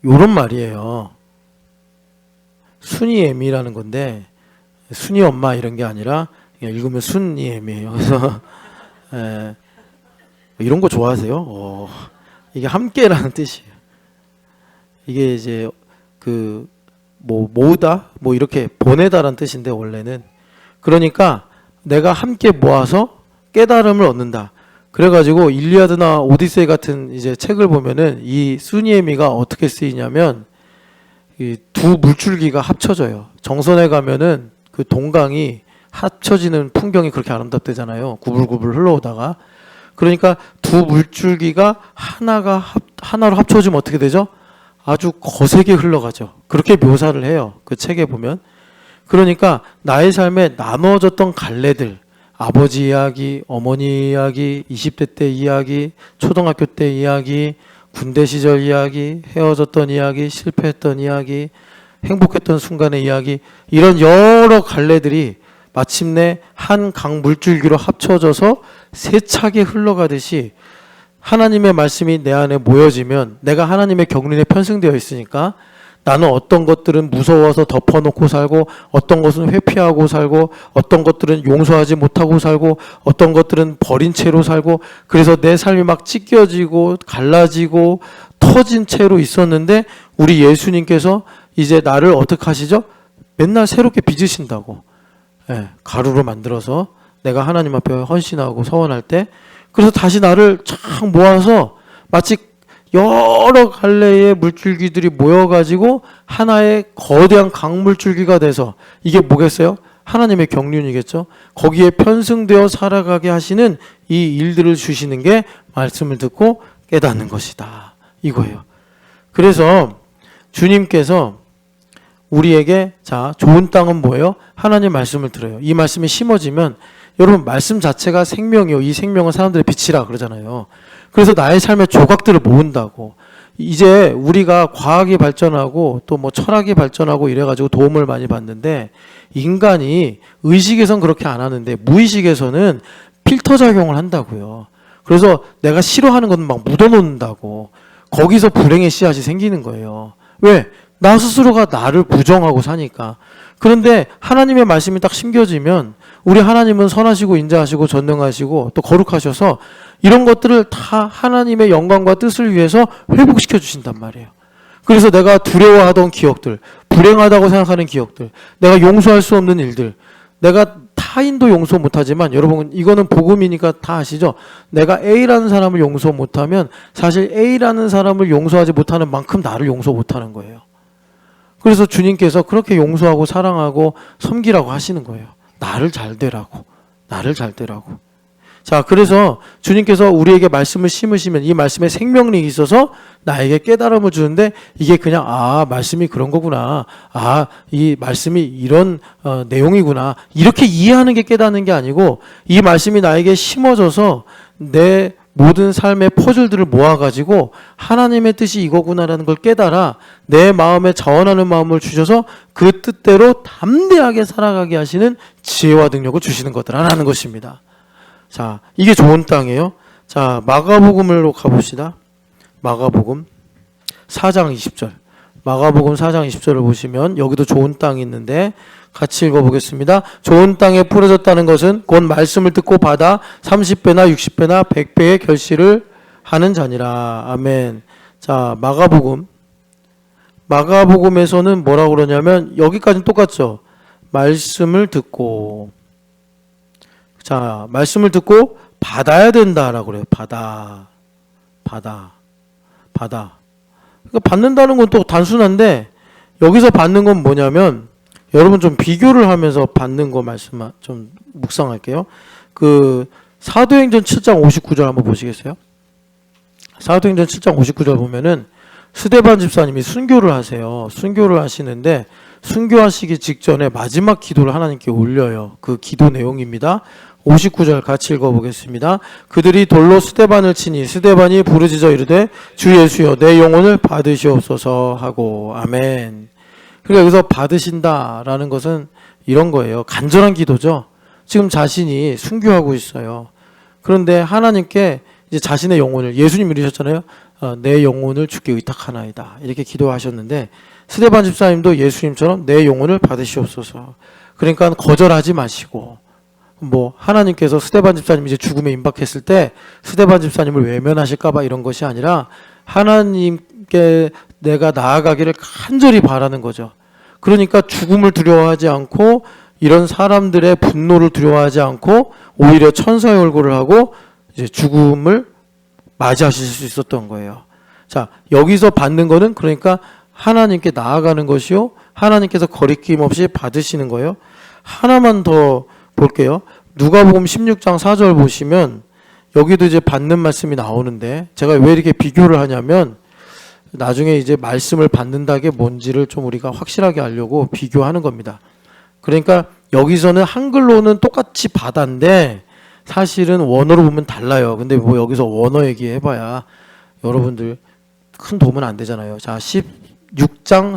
요런 말이에요. 순이애미라는 건데, 순이 엄마 이런 게 아니라 그냥 읽으면 순이애미예요. 그래서 이런 거 좋아하세요? 이게 함께라는 뜻이에요. 이게 이제 그 뭐 모으다, 뭐 이렇게 보내다라는 뜻인데 원래는, 그러니까 내가 함께 모아서 깨달음을 얻는다. 그래가지고 일리아드나 오디세이 같은 이제 책을 보면은 이 순이애미가 어떻게 쓰이냐면, 이 두 물줄기가 합쳐져요. 정선에 가면은 그 동강이 합쳐지는 풍경이 그렇게 아름답대잖아요. 구불구불 흘러오다가. 그러니까 두 물줄기가 하나로 합쳐지면 어떻게 되죠? 아주 거세게 흘러가죠. 그렇게 묘사를 해요. 그 책에 보면. 그러니까 나의 삶에 나눠졌던 갈래들, 아버지 이야기, 어머니 이야기, 20대 때 이야기, 초등학교 때 이야기, 군대 시절 이야기, 헤어졌던 이야기, 실패했던 이야기, 행복했던 순간의 이야기, 이런 여러 갈래들이 마침내 한 강 물줄기로 합쳐져서 세차게 흘러가듯이 하나님의 말씀이 내 안에 모여지면, 내가 하나님의 경륜에 편승되어 있으니까 나는 어떤 것들은 무서워서 덮어놓고 살고, 어떤 것은 회피하고 살고, 어떤 것들은 용서하지 못하고 살고, 어떤 것들은 버린 채로 살고, 그래서 내 삶이 막 찢겨지고 갈라지고 터진 채로 있었는데, 우리 예수님께서 이제 나를 어떻게 하시죠? 맨날 새롭게 빚으신다고. 가루로 만들어서 내가 하나님 앞에 헌신하고 서원할 때, 그래서 다시 나를 쫙 모아서 마치 여러 갈래의 물줄기들이 모여가지고 하나의 거대한 강물줄기가 돼서, 이게 뭐겠어요? 하나님의 경륜이겠죠. 거기에 편승되어 살아가게 하시는 이 일들을 주시는 게 말씀을 듣고 깨닫는 것이다, 이거예요. 그래서 주님께서 우리에게, 자, 좋은 땅은 뭐예요? 하나님 말씀을 들어요. 이 말씀이 심어지면, 여러분, 말씀 자체가 생명이요, 이 생명은 사람들의 빛이라 그러잖아요. 그래서 나의 삶의 조각들을 모은다고. 이제 우리가 과학이 발전하고 또 뭐 철학이 발전하고 이래가지고 도움을 많이 받는데, 인간이 의식에선 그렇게 안 하는데 무의식에서는 필터 작용을 한다고요. 그래서 내가 싫어하는 건 막 묻어놓는다고. 거기서 불행의 씨앗이 생기는 거예요. 왜? 나 스스로가 나를 부정하고 사니까. 그런데 하나님의 말씀이 딱 심겨지면, 우리 하나님은 선하시고 인자하시고 전능하시고 또 거룩하셔서 이런 것들을 다 하나님의 영광과 뜻을 위해서 회복시켜 주신단 말이에요. 그래서 내가 두려워하던 기억들, 불행하다고 생각하는 기억들, 내가 용서할 수 없는 일들, 내가 타인도 용서 못하지만, 여러분 이거는 복음이니까 다 아시죠? 내가 A라는 사람을 용서 못하면 사실 A라는 사람을 용서하지 못하는 만큼 나를 용서 못하는 거예요. 그래서 주님께서 그렇게 용서하고 사랑하고 섬기라고 하시는 거예요. 나를 잘 되라고. 나를 잘 되라고. 자, 그래서 주님께서 우리에게 말씀을 심으시면 이 말씀에 생명력이 있어서 나에게 깨달음을 주는데, 이게 그냥 말씀이 그런 거구나, 이 말씀이 이런 내용이구나, 이렇게 이해하는 게 깨닫는 게 아니고, 이 말씀이 나에게 심어져서 내 모든 삶의 퍼즐들을 모아가지고 하나님의 뜻이 이거구나라는 걸 깨달아 내 마음에 자원하는 마음을 주셔서 그 뜻대로 담대하게 살아가게 하시는 지혜와 능력을 주시는 것들하는 것입니다. 자, 이게 좋은 땅이에요. 자, 마가복음으로 가봅시다. 마가복음 4장 20절. 마가복음 4장 20절을 보시면 여기도 좋은 땅이 있는데 같이 읽어보겠습니다. 좋은 땅에 뿌려졌다는 것은 곧 말씀을 듣고 받아 30배나 60배나 100배의 결실을 하는 자니라. 아멘. 자, 마가복음에서는 뭐라고 그러냐면, 여기까지는 똑같죠. 말씀을 듣고, 자, 말씀을 듣고 받아야 된다라고 그래요. 받아. 그러니까 받는다는 건 또 단순한데, 여기서 받는 건 뭐냐면, 여러분 좀 비교를 하면서 받는 거 말씀 좀 묵상할게요. 그 사도행전 7장 59절 한번 보시겠어요? 사도행전 7장 59절 보면은 스데반 집사님이 순교를 하세요. 순교를 하시는데, 순교하시기 직전에 마지막 기도를 하나님께 올려요. 그 기도 내용입니다. 59절 같이 읽어보겠습니다. 그들이 돌로 스데반을 치니 스데반이 부르짖어 이르되 주 예수여 내 영혼을 받으시옵소서 하고. 아멘. 그러니까 여기서 받으신다라는 것은 이런 거예요. 간절한 기도죠. 지금 자신이 순교하고 있어요. 그런데 하나님께 이제 자신의 영혼을, 예수님 이르셨잖아요. 내 영혼을 주께 의탁하나이다, 이렇게 기도하셨는데, 스데반 집사님도 예수님처럼 내 영혼을 받으시옵소서. 그러니까 거절하지 마시고, 뭐 하나님께서 스데반 집사님이 이제 죽음에 임박했을 때 스데반 집사님을 외면하실까봐 이런 것이 아니라 하나님께 내가 나아가기를 간절히 바라는 거죠. 그러니까 죽음을 두려워하지 않고, 이런 사람들의 분노를 두려워하지 않고 오히려 천사의 얼굴을 하고 이제 죽음을 맞이하실 수 있었던 거예요. 자, 여기서 받는 거는 그러니까 하나님께 나아가는 것이요, 하나님께서 거리낌 없이 받으시는 거예요. 하나만 더 볼게요. 누가복음 16장 4절 보시면 여기도 이제 받는 말씀이 나오는데, 제가 왜 이렇게 비교를 하냐면, 나중에 이제 말씀을 받는다는 게 뭔지를 좀 우리가 확실하게 알려고 비교하는 겁니다. 그러니까 여기서는 한글로는 똑같이 받아인데 사실은 원어로 보면 달라요. 근데 뭐 여기서 원어 얘기해봐야 여러분들 큰 도움은 안 되잖아요. 자, 16장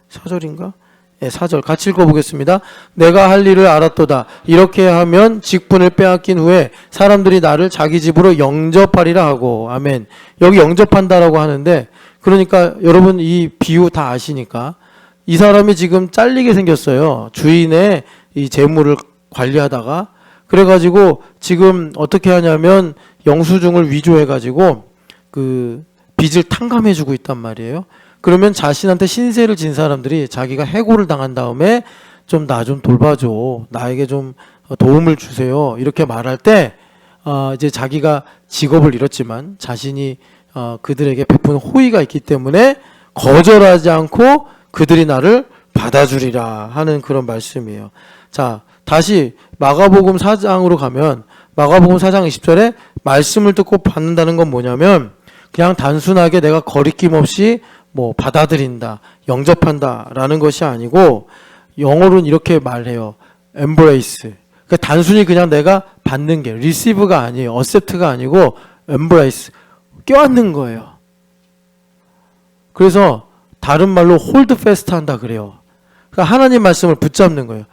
4절인가? 네, 4절 같이 읽어보겠습니다. 내가 할 일을 알았도다. 이렇게 하면 직분을 빼앗긴 후에 사람들이 나를 자기 집으로 영접하리라 하고. 아멘. 여기 영접한다라고 하는데, 그러니까 여러분 이 비유 다 아시니까, 이 사람이 지금 잘리게 생겼어요. 주인의 이 재물을 관리하다가. 그래가지고 지금 어떻게 하냐면 영수증을 위조해가지고 그 빚을 탕감해주고 있단 말이에요. 그러면 자신한테 신세를 진 사람들이 자기가 해고를 당한 다음에 좀 나 좀 돌봐줘. 나에게 좀 도움을 주세요. 이렇게 말할 때 이제 자기가 직업을 잃었지만 자신이 그들에게 베푼 호의가 있기 때문에 거절하지 않고 그들이 나를 받아주리라 하는 그런 말씀이에요. 자, 다시 마가복음 4장으로 가면 마가복음 4장 20절에 말씀을 듣고 받는다는 건 뭐냐면 그냥 단순하게 내가 거리낌 없이 뭐 받아들인다, 영접한다라는 것이 아니고 영어로는 이렇게 말해요. embrace. 그러니까 단순히 그냥 내가 받는 게 receive가 아니에요. accept가 아니고 embrace. 껴안는 거예요. 그래서 다른 말로 hold fast 한다 그래요. 그러니까 하나님 말씀을 붙잡는 거예요.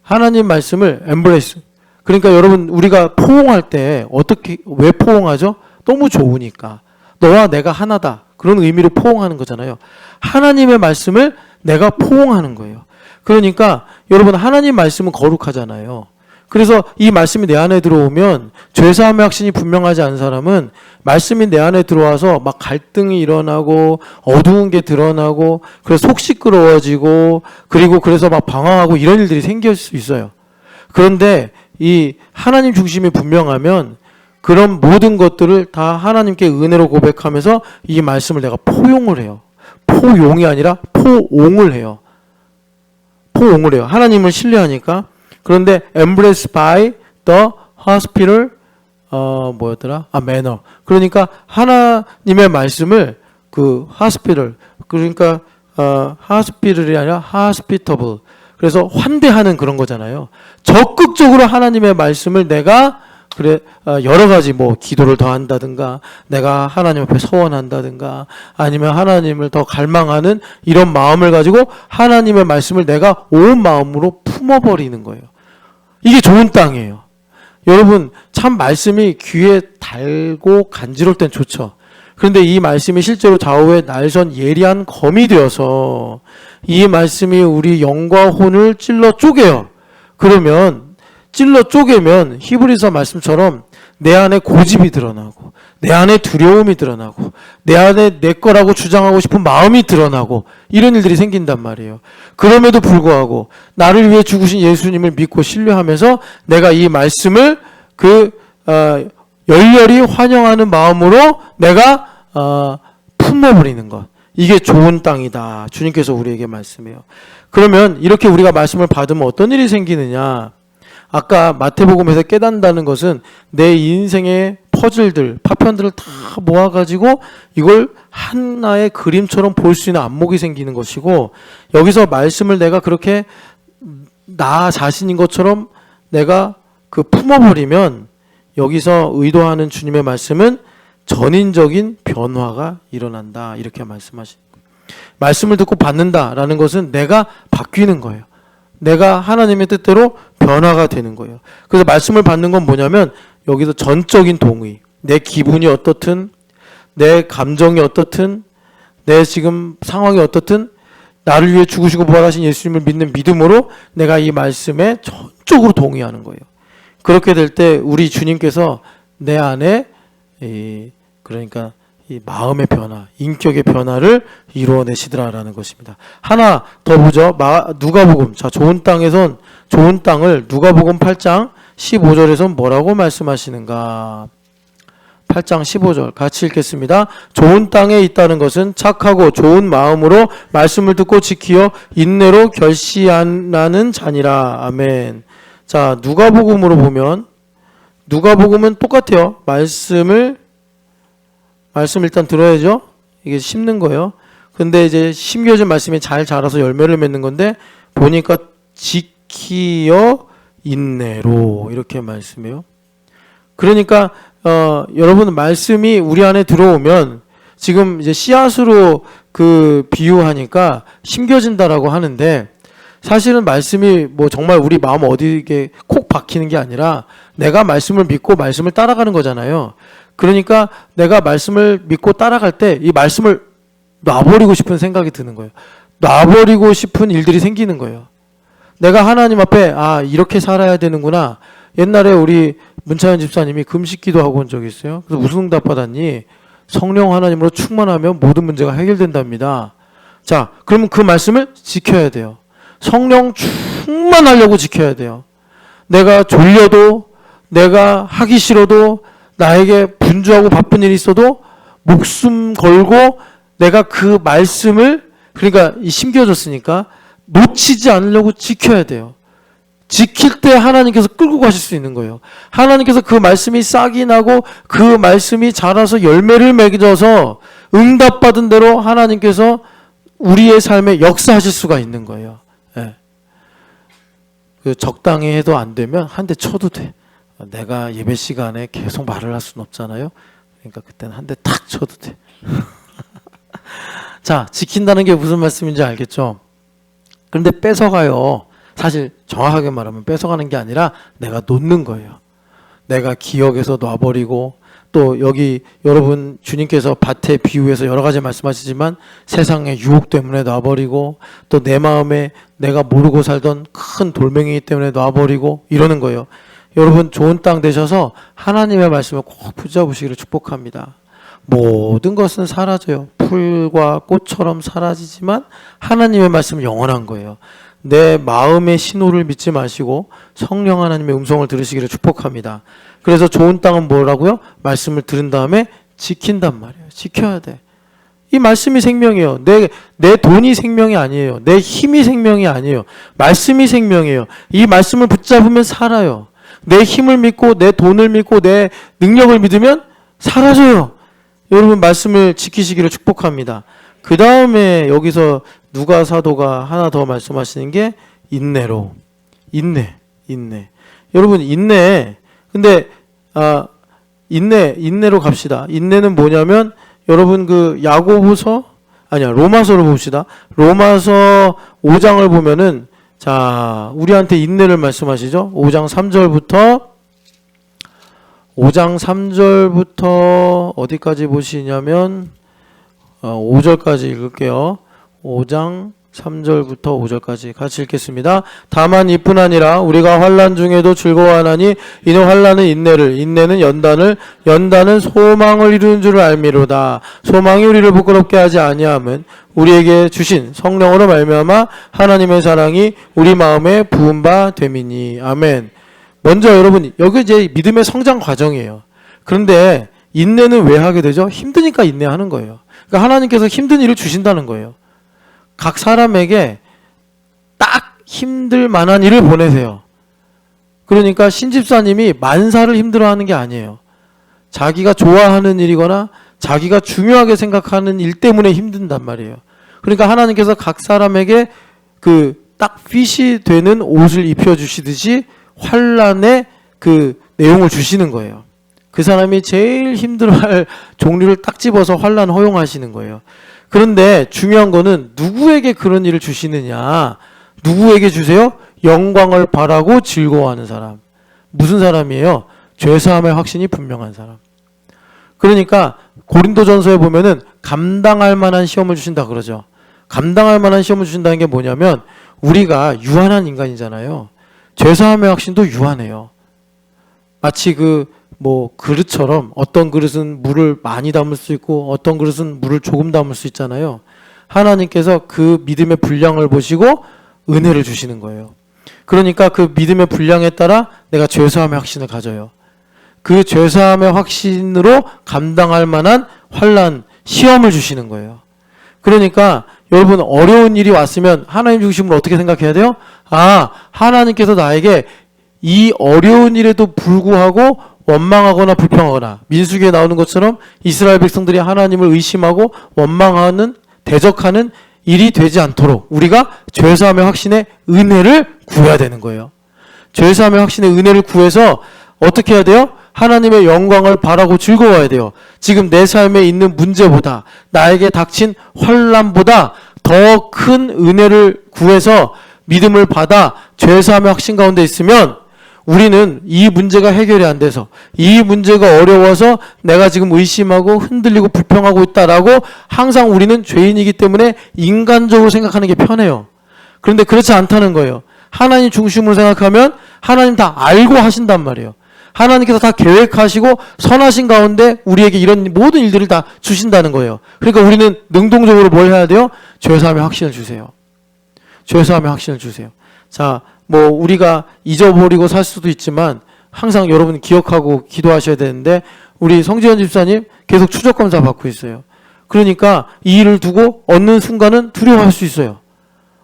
하나님 말씀을 embrace. 그러니까 여러분 우리가 포옹할 때 어떻게 왜 포옹하죠? 너무 좋으니까. 너와 내가 하나다. 그런 의미로 포옹하는 거잖아요. 하나님의 말씀을 내가 포옹하는 거예요. 그러니까 여러분 하나님 말씀은 거룩하잖아요. 그래서 이 말씀이 내 안에 들어오면 죄사함의 확신이 분명하지 않은 사람은 말씀이 내 안에 들어와서 막 갈등이 일어나고 어두운 게 드러나고 그래서 속 시끄러워지고 그리고 그래서 막 방황하고 이런 일들이 생길 수 있어요. 그런데 이 하나님 중심이 분명하면 그런 모든 것들을 다 하나님께 은혜로 고백하면서 이 말씀을 내가 포용을 해요. 포용이 아니라 포옹을 해요. 포옹을 해요. 하나님을 신뢰하니까. 그런데 embraced by the hospital manner. 그러니까 하나님의 말씀을 그 hospital 그러니까 hospital이 아니라 hospitable. 그래서 환대하는 그런 거잖아요. 적극적으로 하나님의 말씀을 내가 여러 가지 뭐 기도를 더 한다든가 내가 하나님 앞에 서원한다든가 아니면 하나님을 더 갈망하는 이런 마음을 가지고 하나님의 말씀을 내가 온 마음으로 품어버리는 거예요. 이게 좋은 땅이에요. 여러분 참 말씀이 귀에 달고 간지러울 땐 좋죠. 그런데 이 말씀이 실제로 좌우에 날선 예리한 검이 되어서 이 말씀이 우리 영과 혼을 찔러 쪼개요. 그러면 찔러 쪼개면 히브리서 말씀처럼 내 안에 고집이 드러나고 내 안에 두려움이 드러나고 내 안에 내 거라고 주장하고 싶은 마음이 드러나고 이런 일들이 생긴단 말이에요. 그럼에도 불구하고 나를 위해 죽으신 예수님을 믿고 신뢰하면서 내가 이 말씀을 열렬히 환영하는 마음으로 내가 품어버리는 것. 이게 좋은 땅이다. 주님께서 우리에게 말씀해요. 그러면 이렇게 우리가 말씀을 받으면 어떤 일이 생기느냐. 아까 마태복음에서 깨닫는다는 것은 내 인생의 퍼즐들, 파편들을 다 모아가지고 이걸 하나의 그림처럼 볼 수 있는 안목이 생기는 것이고 여기서 말씀을 내가 그렇게 나 자신인 것처럼 내가 품어버리면 여기서 의도하는 주님의 말씀은 전인적인 변화가 일어난다. 이렇게 말씀하시는 거예요. 말씀을 듣고 받는다라는 것은 내가 바뀌는 거예요. 내가 하나님의 뜻대로 변화가 되는 거예요. 그래서 말씀을 받는 건 뭐냐면 여기서 전적인 동의, 내 기분이 어떻든 내 감정이 어떻든 내 지금 상황이 어떻든 나를 위해 죽으시고 부활하신 예수님을 믿는 믿음으로 내가 이 말씀에 전적으로 동의하는 거예요. 그렇게 될 때 우리 주님께서 내 안에 그러니까 이 마음의 변화, 인격의 변화를 이루어내시더라라는 것입니다. 하나 더 보죠. 누가복음. 자, 좋은 땅을 누가복음 8장 15절에서 뭐라고 말씀하시는가? 8장 15절 같이 읽겠습니다. 좋은 땅에 있다는 것은 착하고 좋은 마음으로 말씀을 듣고 지키어 인내로 결시하는 자니라. 아멘. 자, 누가복음으로 보면 누가복음은 똑같아요. 말씀 일단 들어야죠. 이게 심는 거예요. 근데 이제 심겨진 말씀이 잘 자라서 열매를 맺는 건데 보니까 지키어 인내로 이렇게 말씀해요. 그러니까 여러분 말씀이 우리 안에 들어오면 지금 이제 씨앗으로 비유하니까 심겨진다라고 하는데 사실은 말씀이 뭐 정말 우리 마음 어디에 콕 박히는 게 아니라 내가 말씀을 믿고 말씀을 따라가는 거잖아요. 그러니까 내가 말씀을 믿고 따라갈 때 이 말씀을 놔버리고 싶은 생각이 드는 거예요. 놔버리고 싶은 일들이 생기는 거예요. 내가 하나님 앞에 이렇게 살아야 되는구나. 옛날에 우리 문차현 집사님이 금식기도 하고 온 적이 있어요. 그래서 무슨 응답 받았니? 성령 하나님으로 충만하면 모든 문제가 해결된답니다. 자, 그러면 그 말씀을 지켜야 돼요. 성령 충만하려고 지켜야 돼요. 내가 졸려도, 내가 하기 싫어도, 나에게 분주하고 바쁜 일이 있어도 목숨 걸고 내가 그 말씀을, 그러니까 심겨졌으니까 놓치지 않으려고 지켜야 돼요. 지킬 때 하나님께서 끌고 가실 수 있는 거예요. 하나님께서 그 말씀이 싹이 나고 그 말씀이 자라서 열매를 맺어서 응답받은 대로 하나님께서 우리의 삶에 역사하실 수가 있는 거예요. 예. 그 적당히 해도 안 되면 한 대 쳐도 돼. 내가 예배 시간에 계속 말을 할 수는 없잖아요. 그러니까 그때는 한 대 탁 쳐도 돼. 자, 지킨다는 게 무슨 말씀인지 알겠죠? 그런데 뺏어가요. 사실 정확하게 말하면 뺏어가는 게 아니라 내가 놓는 거예요. 내가 기억에서 놔버리고, 또 여기 여러분 주님께서 밭에 비유해서 여러 가지 말씀하시지만 세상의 유혹 때문에 놔버리고, 또 내 마음에 내가 모르고 살던 큰 돌멩이 때문에 놔버리고 이러는 거예요. 여러분 좋은 땅 되셔서 하나님의 말씀을 꼭 붙잡으시기를 축복합니다. 모든 것은 사라져요. 풀과 꽃처럼 사라지지만 하나님의 말씀은 영원한 거예요. 내 마음의 신호를 믿지 마시고 성령 하나님의 음성을 들으시기를 축복합니다. 그래서 좋은 땅은 뭐라고요? 말씀을 들은 다음에 지킨단 말이에요. 지켜야 돼. 이 말씀이 생명이에요. 내 돈이 생명이 아니에요. 내 힘이 생명이 아니에요. 말씀이 생명이에요. 이 말씀을 붙잡으면 살아요. 내 힘을 믿고 내 돈을 믿고 내 능력을 믿으면 사라져요. 여러분 말씀을 지키시기를 축복합니다. 그 다음에 여기서 누가 사도가 하나 더 말씀하시는 게 인내로. 인내. 여러분 인내. 근데 인내로 갑시다. 인내는 뭐냐면 여러분 그 로마서를 봅시다. 로마서 5장을 보면은 자, 우리한테 인내를 말씀하시죠. 5장 3절부터 어디까지 보시냐면 5절까지 읽을게요. 5장 3절부터 5절까지 같이 읽겠습니다. 다만 이뿐 아니라 우리가 환난 중에도 즐거워하나니 이는 환난은 인내를, 인내는 연단은 소망을 이루는 줄을 알미로다. 소망이 우리를 부끄럽게 하지 아니함은 우리에게 주신 성령으로 말미암아 하나님의 사랑이 우리 마음에 부은 바 됨이니. 아멘. 먼저 여러분 여기 이제 믿음의 성장 과정이에요. 그런데 인내는 왜 하게 되죠? 힘드니까 인내하는 거예요. 그러니까 하나님께서 힘든 일을 주신다는 거예요. 각 사람에게 딱 힘들 만한 일을 보내세요. 그러니까 신집사님이 만사를 힘들어하는 게 아니에요. 자기가 좋아하는 일이거나 자기가 중요하게 생각하는 일 때문에 힘든단 말이에요. 그러니까 하나님께서 각 사람에게 그 딱 핏이 되는 옷을 입혀주시듯이 환난의 그 내용을 주시는 거예요. 그 사람이 제일 힘들어할 종류를 딱 집어서 환난 허용하시는 거예요. 그런데 중요한 거는 누구에게 그런 일을 주시느냐. 누구에게 주세요? 영광을 바라고 즐거워하는 사람. 무슨 사람이에요? 죄사함의 확신이 분명한 사람. 그러니까 고린도전서에 보면은 감당할 만한 시험을 주신다 그러죠. 감당할 만한 시험을 주신다는 게 뭐냐면 우리가 유한한 인간이잖아요. 죄사함의 확신도 유한해요. 마치 그릇처럼 어떤 그릇은 물을 많이 담을 수 있고 어떤 그릇은 물을 조금 담을 수 있잖아요. 하나님께서 그 믿음의 분량을 보시고 은혜를 주시는 거예요. 그러니까 그 믿음의 분량에 따라 내가 죄사함의 확신을 가져요. 그 죄사함의 확신으로 감당할 만한 환난, 시험을 주시는 거예요. 그러니까 여러분 어려운 일이 왔으면 하나님 중심으로 어떻게 생각해야 돼요? 하나님께서 나에게 이 어려운 일에도 불구하고 원망하거나 불평하거나 민수기에 나오는 것처럼 이스라엘 백성들이 하나님을 의심하고 원망하는 대적하는 일이 되지 않도록 우리가 죄사함의 확신의 은혜를 구해야 되는 거예요. 죄사함의 확신의 은혜를 구해서 어떻게 해야 돼요? 하나님의 영광을 바라고 즐거워야 돼요. 지금 내 삶에 있는 문제보다 나에게 닥친 환난보다 더 큰 은혜를 구해서 믿음을 받아 죄사함의 확신 가운데 있으면 우리는 이 문제가 해결이 안 돼서 이 문제가 어려워서 내가 지금 의심하고 흔들리고 불평하고 있다라고 항상 우리는 죄인이기 때문에 인간적으로 생각하는 게 편해요. 그런데 그렇지 않다는 거예요. 하나님 중심으로 생각하면 하나님 다 알고 하신단 말이에요. 하나님께서 다 계획하시고 선하신 가운데 우리에게 이런 모든 일들을 다 주신다는 거예요. 그러니까 우리는 능동적으로 뭘 해야 돼요? 죄사함의 확신을 주세요. 죄사함의 확신을 주세요. 자, 뭐 우리가 잊어버리고 살 수도 있지만 항상 여러분 기억하고 기도하셔야 되는데 우리 성지현 집사님 계속 추적 검사 받고 있어요. 그러니까 이 일을 두고 어느 순간은 두려워할 수 있어요.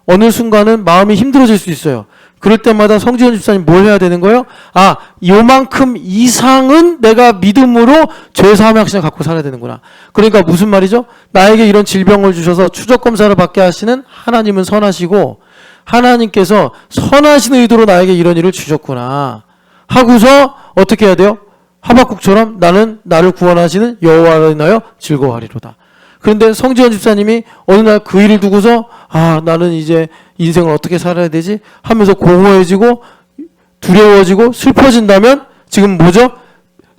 어느 순간은 마음이 힘들어질 수 있어요. 그럴 때마다 성지현 집사님 뭘 해야 되는 거예요? 아, 요만큼 이상은 내가 믿음으로 죄사함의 확신을 갖고 살아야 되는구나. 그러니까 무슨 말이죠? 나에게 이런 질병을 주셔서 추적 검사를 받게 하시는 하나님은 선하시고 하나님께서 선하신 의도로 나에게 이런 일을 주셨구나 하고서 어떻게 해야 돼요? 하박국처럼 나는 나를 구원하시는 여호와로 인하여 즐거워하리로다. 그런데 성지현 집사님이 어느 날 그 일을 두고서 아, 나는 이제 인생을 어떻게 살아야 되지? 하면서 공허해지고 두려워지고 슬퍼진다면 지금 뭐죠?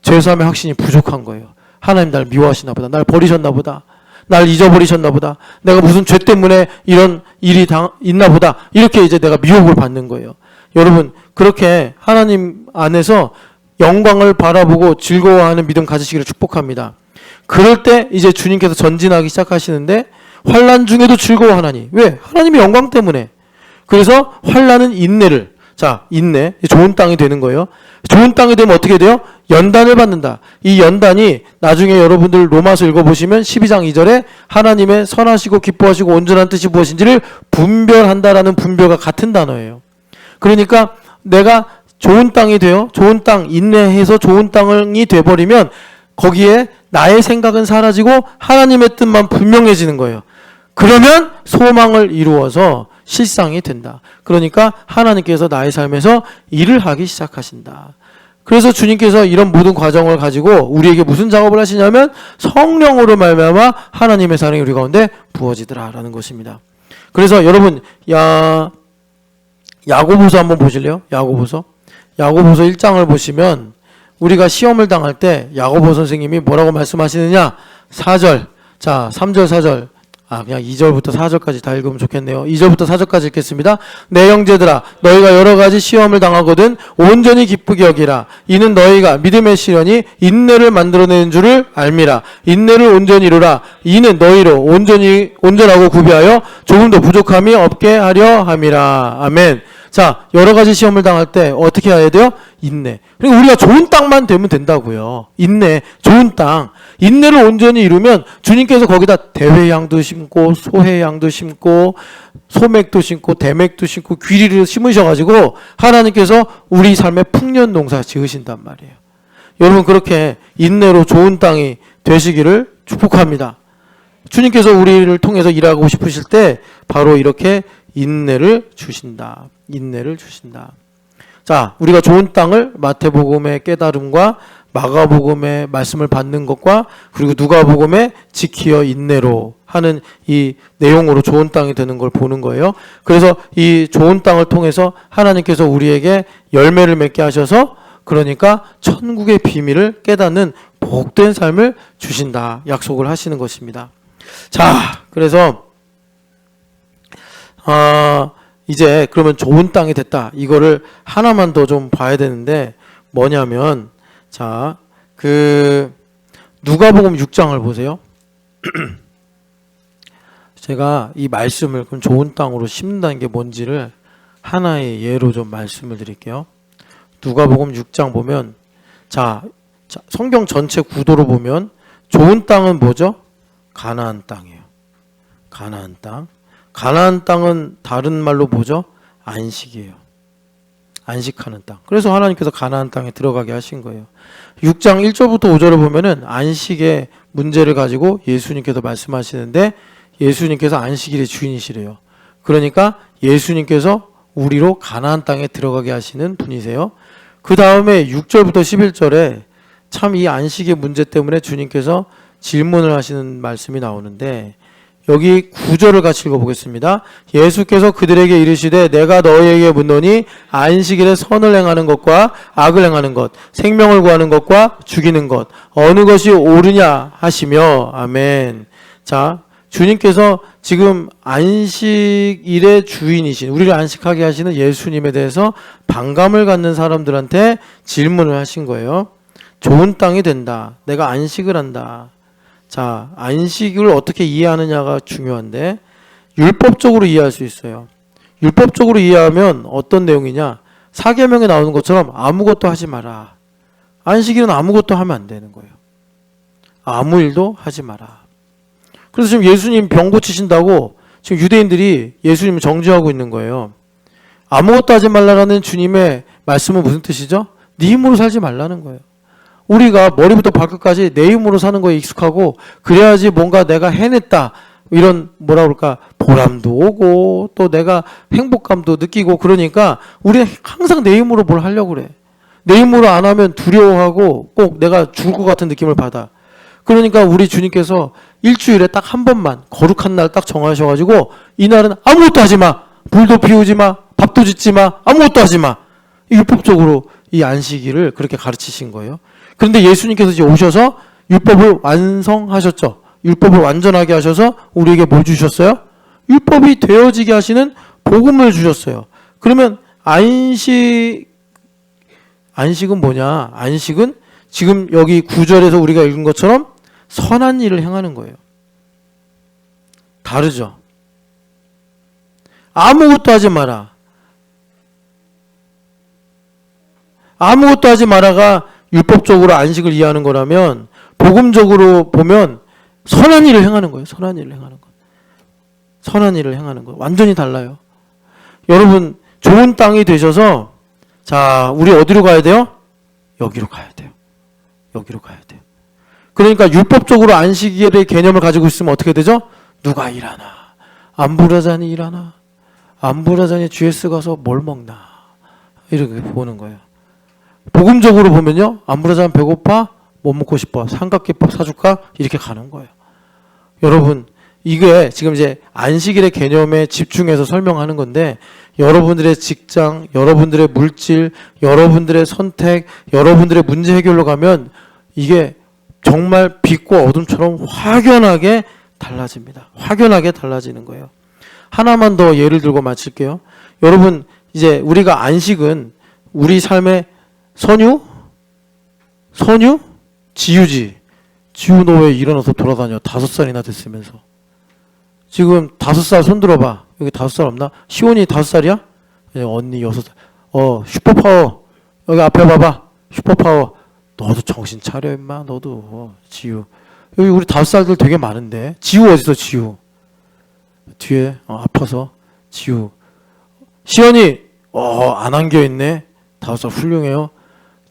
죄사함의 확신이 부족한 거예요. 하나님 날 미워하시나 보다. 날 버리셨나 보다. 날 잊어버리셨나 보다. 내가 무슨 죄 때문에 이런 일이 있나 보다. 이렇게 이제 내가 미혹을 받는 거예요. 여러분, 그렇게 하나님 안에서 영광을 바라보고 즐거워하는 믿음 가지시기를 축복합니다. 그럴 때 이제 주님께서 전진하기 시작하시는데 환난 중에도 즐거워하나니. 왜? 하나님의 영광 때문에. 그래서 환난은 인내를. 자, 인내. 좋은 땅이 되는 거예요. 좋은 땅이 되면 어떻게 돼요? 연단을 받는다. 이 연단이 나중에 여러분들 로마서 읽어보시면 12장 2절에 하나님의 선하시고 기뻐하시고 온전한 뜻이 무엇인지를 분별한다라는 분별과 같은 단어예요. 그러니까 내가 좋은 땅이 돼요. 좋은 땅, 인내해서 좋은 땅이 돼버리면 거기에 나의 생각은 사라지고 하나님의 뜻만 분명해지는 거예요. 그러면 소망을 이루어서 실상이 된다. 그러니까 하나님께서 나의 삶에서 일을 하기 시작하신다. 그래서 주님께서 이런 모든 과정을 가지고 우리에게 무슨 작업을 하시냐면 성령으로 말미암아 하나님의 사랑이 우리 가운데 부어지더라라는 것입니다. 그래서 여러분 야고보서 한번 보실래요? 야고보서 1장을 보시면 우리가 시험을 당할 때 야고보 선생님이 뭐라고 말씀하시느냐? 4절. 자, 3절, 4절. 그냥 2절부터 4절까지 다 읽으면 좋겠네요. 2절부터 4절까지 읽겠습니다. 내 형제들아, 너희가 여러 가지 시험을 당하거든 온전히 기쁘게 여기라. 이는 너희가 믿음의 시련이 인내를 만들어내는 줄을 알미라. 인내를 온전히 이루라. 이는 너희로 온전하고 구비하여 조금 더 부족함이 없게 하려 함이라. 아멘. 자, 여러 가지 시험을 당할 때 어떻게 해야 돼요? 인내. 그리고 우리가 좋은 땅만 되면 된다고요. 인내, 좋은 땅. 인내를 온전히 이루면 주님께서 거기다 대회양도 심고 소회양도 심고 소맥도 심고 대맥도 심고 귀리를 심으셔가지고 하나님께서 우리 삶에 풍년 농사 지으신단 말이에요. 여러분, 그렇게 인내로 좋은 땅이 되시기를 축복합니다. 주님께서 우리를 통해서 일하고 싶으실 때 바로 이렇게 인내를 주신다. 인내를 주신다. 자, 우리가 좋은 땅을 마태복음의 깨달음과 마가복음의 말씀을 받는 것과 그리고 누가복음의 지키어 인내로 하는 이 내용으로 좋은 땅이 되는 걸 보는 거예요. 그래서 이 좋은 땅을 통해서 하나님께서 우리에게 열매를 맺게 하셔서 그러니까 천국의 비밀을 깨닫는 복된 삶을 주신다. 약속을 하시는 것입니다. 자, 그래서 이제 그러면 좋은 땅이 됐다. 이거를 하나만 더 좀 봐야 되는데 뭐냐면 자, 누가복음 6장을 보세요. 제가 이 말씀을 그럼 좋은 땅으로 심는다는 게 뭔지를 하나의 예로 좀 말씀을 드릴게요. 누가복음 6장 보면 자, 성경 전체 구도로 보면 좋은 땅은 뭐죠? 가나안 땅이에요. 가나안 땅. 가나안 땅은 다른 말로 뭐죠? 안식이에요. 안식하는 땅. 그래서 하나님께서 가나안 땅에 들어가게 하신 거예요. 6장 1절부터 5절을 보면은 안식의 문제를 가지고 예수님께서 말씀하시는데 예수님께서 안식일의 주인이시래요. 그러니까 예수님께서 우리로 가나안 땅에 들어가게 하시는 분이세요. 그 다음에 6절부터 11절에 참 이 안식의 문제 때문에 주님께서 질문을 하시는 말씀이 나오는데 여기 9절을 같이 읽어보겠습니다. 예수께서 그들에게 이르시되 내가 너희에게 묻노니 안식일에 선을 행하는 것과 악을 행하는 것, 생명을 구하는 것과 죽이는 것 어느 것이 옳으냐 하시며 아멘. 자, 주님께서 지금 안식일의 주인이신 우리를 안식하게 하시는 예수님에 대해서 반감을 갖는 사람들한테 질문을 하신 거예요. 좋은 땅이 된다. 내가 안식을 한다. 자, 안식을 어떻게 이해하느냐가 중요한데 율법적으로 이해할 수 있어요. 율법적으로 이해하면 어떤 내용이냐? 사계명에 나오는 것처럼 아무것도 하지 마라. 안식일은 아무것도 하면 안 되는 거예요. 아무 일도 하지 마라. 그래서 지금 예수님 병 고치신다고 지금 유대인들이 예수님을 정죄하고 있는 거예요. 아무것도 하지 말라라는 주님의 말씀은 무슨 뜻이죠? 네 힘으로 살지 말라는 거예요. 우리가 머리부터 발끝까지 내 힘으로 사는 거에 익숙하고 그래야지 뭔가 내가 해냈다. 이런 뭐라 그럴까 보람도 오고 또 내가 행복감도 느끼고 그러니까 우리는 항상 내 힘으로 뭘 하려고 그래. 내 힘으로 안 하면 두려워하고 꼭 내가 죽을 것 같은 느낌을 받아. 그러니까 우리 주님께서 일주일에 딱 한 번만 거룩한 날 딱 정하셔가지고 이날은 아무것도 하지 마. 불도 피우지 마. 밥도 짓지 마. 아무것도 하지 마. 율법적으로 이 안식일을 그렇게 가르치신 거예요. 그런데 예수님께서 이제 오셔서 율법을 완성하셨죠. 율법을 완전하게 하셔서 우리에게 뭘 주셨어요? 율법이 되어지게 하시는 복음을 주셨어요. 그러면 안식은 뭐냐? 안식은 지금 여기 9절에서 우리가 읽은 것처럼 선한 일을 행하는 거예요. 다르죠? 아무것도 하지 마라. 아무것도 하지 마라가 율법적으로 안식을 이해하는 거라면 복음적으로 보면 선한 일을 행하는 거예요. 선한 일을 행하는 거. 선한 일을 행하는 거. 완전히 달라요. 여러분 좋은 땅이 되셔서 자 우리 어디로 가야 돼요? 여기로 가야 돼요. 여기로 가야 돼요. 그러니까 율법적으로 안식일의 개념을 가지고 있으면 어떻게 되죠? 누가 일하나? 안부라자니 일하나? 안부라자니 GS 가서 뭘 먹나? 이렇게 보는 거예요. 복음적으로 보면요. 안부라자니 배고파? 뭐 먹고 싶어? 삼각김밥 사줄까? 이렇게 가는 거예요. 여러분 이게 지금 이제 안식일의 개념에 집중해서 설명하는 건데 여러분들의 직장, 여러분들의 물질, 여러분들의 선택, 여러분들의 문제 해결로 가면 이게 정말 빛과 어둠처럼 확연하게 달라집니다. 확연하게 달라지는 거예요. 하나만 더 예를 들고 마칠게요. 여러분 이제 우리가 안식은 우리 삶의 선유? 지유지. 지우 너 왜 일어나서 돌아다녀? 5살이나 됐으면서. 지금 5살 손 들어봐. 여기 5살 없나? 시온이 5살이야? 언니 6살. 슈퍼파워. 여기 앞에 봐봐. 슈퍼파워. 너도 정신 차려 임마. 너도. 지우. 여기 우리 5살들 되게 많은데. 지우 어디서 지우? 뒤에 아파서 지우. 시온이 안 안겨있네. 5살 훌륭해요.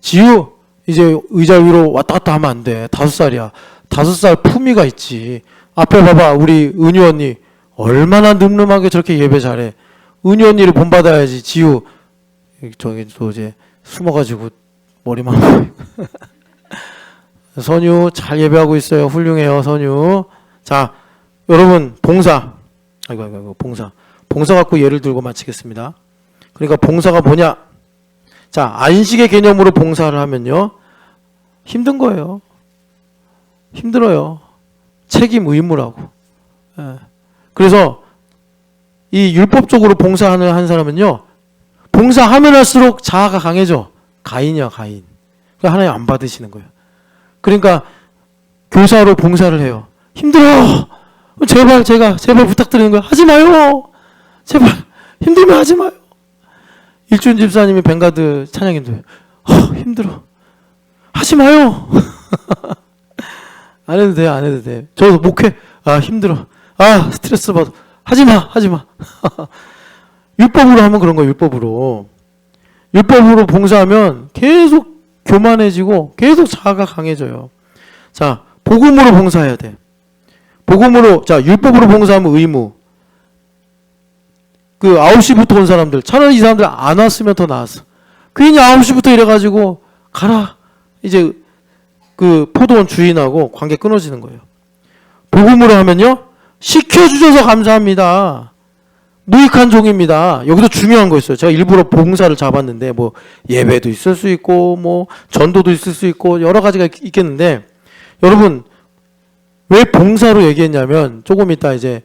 지우 이제 의자 위로 왔다 갔다 하면 안 돼. 5살이야. 5살 품위가 있지. 앞에 봐봐. 우리 은유 언니 얼마나 늠름하게 저렇게 예배 잘해. 은유 언니를 본받아야지. 지우 저기 또 이제 숨어가지고 머리만 선유 잘 예배하고 있어요. 훌륭해요. 선유. 자 여러분 봉사. 아이고 봉사 갖고 예를 들고 마치겠습니다. 그러니까 봉사가 뭐냐? 자 안식의 개념으로 봉사를 하면요 힘든 거예요. 힘들어요. 책임 의무라고. 그래서 이 율법적으로 봉사하는 한 사람은요 봉사하면 할수록 자아가 강해져. 가인이야 가인. 그러니까 하나님 안 받으시는 거예요. 그러니까 교사로 봉사를 해요. 힘들어. 제발 부탁드리는 거예요. 하지 마요. 제발 힘들면 하지 마요. 일준 집사님이 벵가드 찬양인도요. 힘들어. 하지 마요. 안 해도 돼. 저도 목회. 힘들어. 스트레스 받아. 하지 마. 율법으로 하면 그런 거예요. 율법으로 봉사하면 계속 교만해지고 계속 자아가 강해져요. 자, 복음으로 봉사해야 돼. 율법으로 봉사하면 의무. 9시부터 온 사람들, 차라리 이 사람들 안 왔으면 더 나았어. 괜히 9시부터 이래가지고, 가라. 이제, 포도원 주인하고 관계 끊어지는 거예요. 복음으로 하면요, 시켜주셔서 감사합니다. 무익한 종입니다. 여기도 중요한 거 있어요. 제가 일부러 봉사를 잡았는데, 예배도 있을 수 있고, 전도도 있을 수 있고, 여러 가지가 있겠는데, 여러분, 왜 봉사로 얘기했냐면, 조금 이따 이제,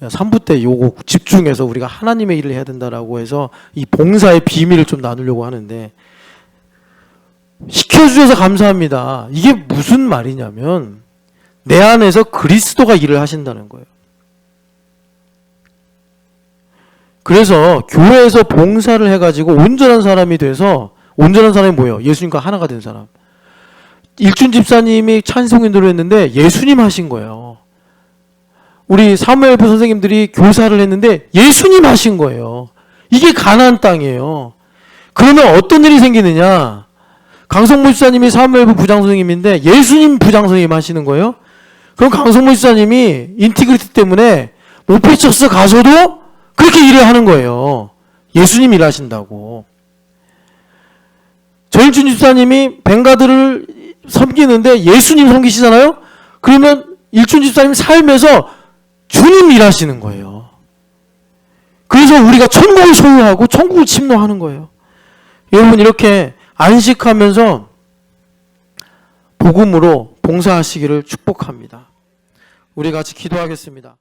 3부 때 요거 집중해서 우리가 하나님의 일을 해야 된다라고 해서 이 봉사의 비밀을 좀 나누려고 하는데 시켜주셔서 감사합니다. 이게 무슨 말이냐면 내 안에서 그리스도가 일을 하신다는 거예요. 그래서 교회에서 봉사를 해가지고 온전한 사람이 돼서, 온전한 사람이 뭐예요? 예수님과 하나가 된 사람. 일준 집사님이 찬송인도를 했는데 예수님 하신 거예요. 우리 사무엘부 선생님들이 교사를 했는데 예수님 하신 거예요. 이게 가나안 땅이에요. 그러면 어떤 일이 생기느냐? 강성모 집사님이 사무엘부 부장 선생님인데 예수님 부장 선생님 하시는 거예요. 그럼 강성모 집사님이 인티그리티 때문에 못 비쳤어 가서도 그렇게 일을 하는 거예요. 예수님 일하신다고. 전일준 집사님이 뱅가들을 섬기는데 예수님 섬기시잖아요. 그러면 일준 집사님 삶에서 주님 일하시는 거예요. 그래서 우리가 천국을 소유하고 천국을 침노하는 거예요. 여러분 이렇게 안식하면서 복음으로 봉사하시기를 축복합니다. 우리 같이 기도하겠습니다.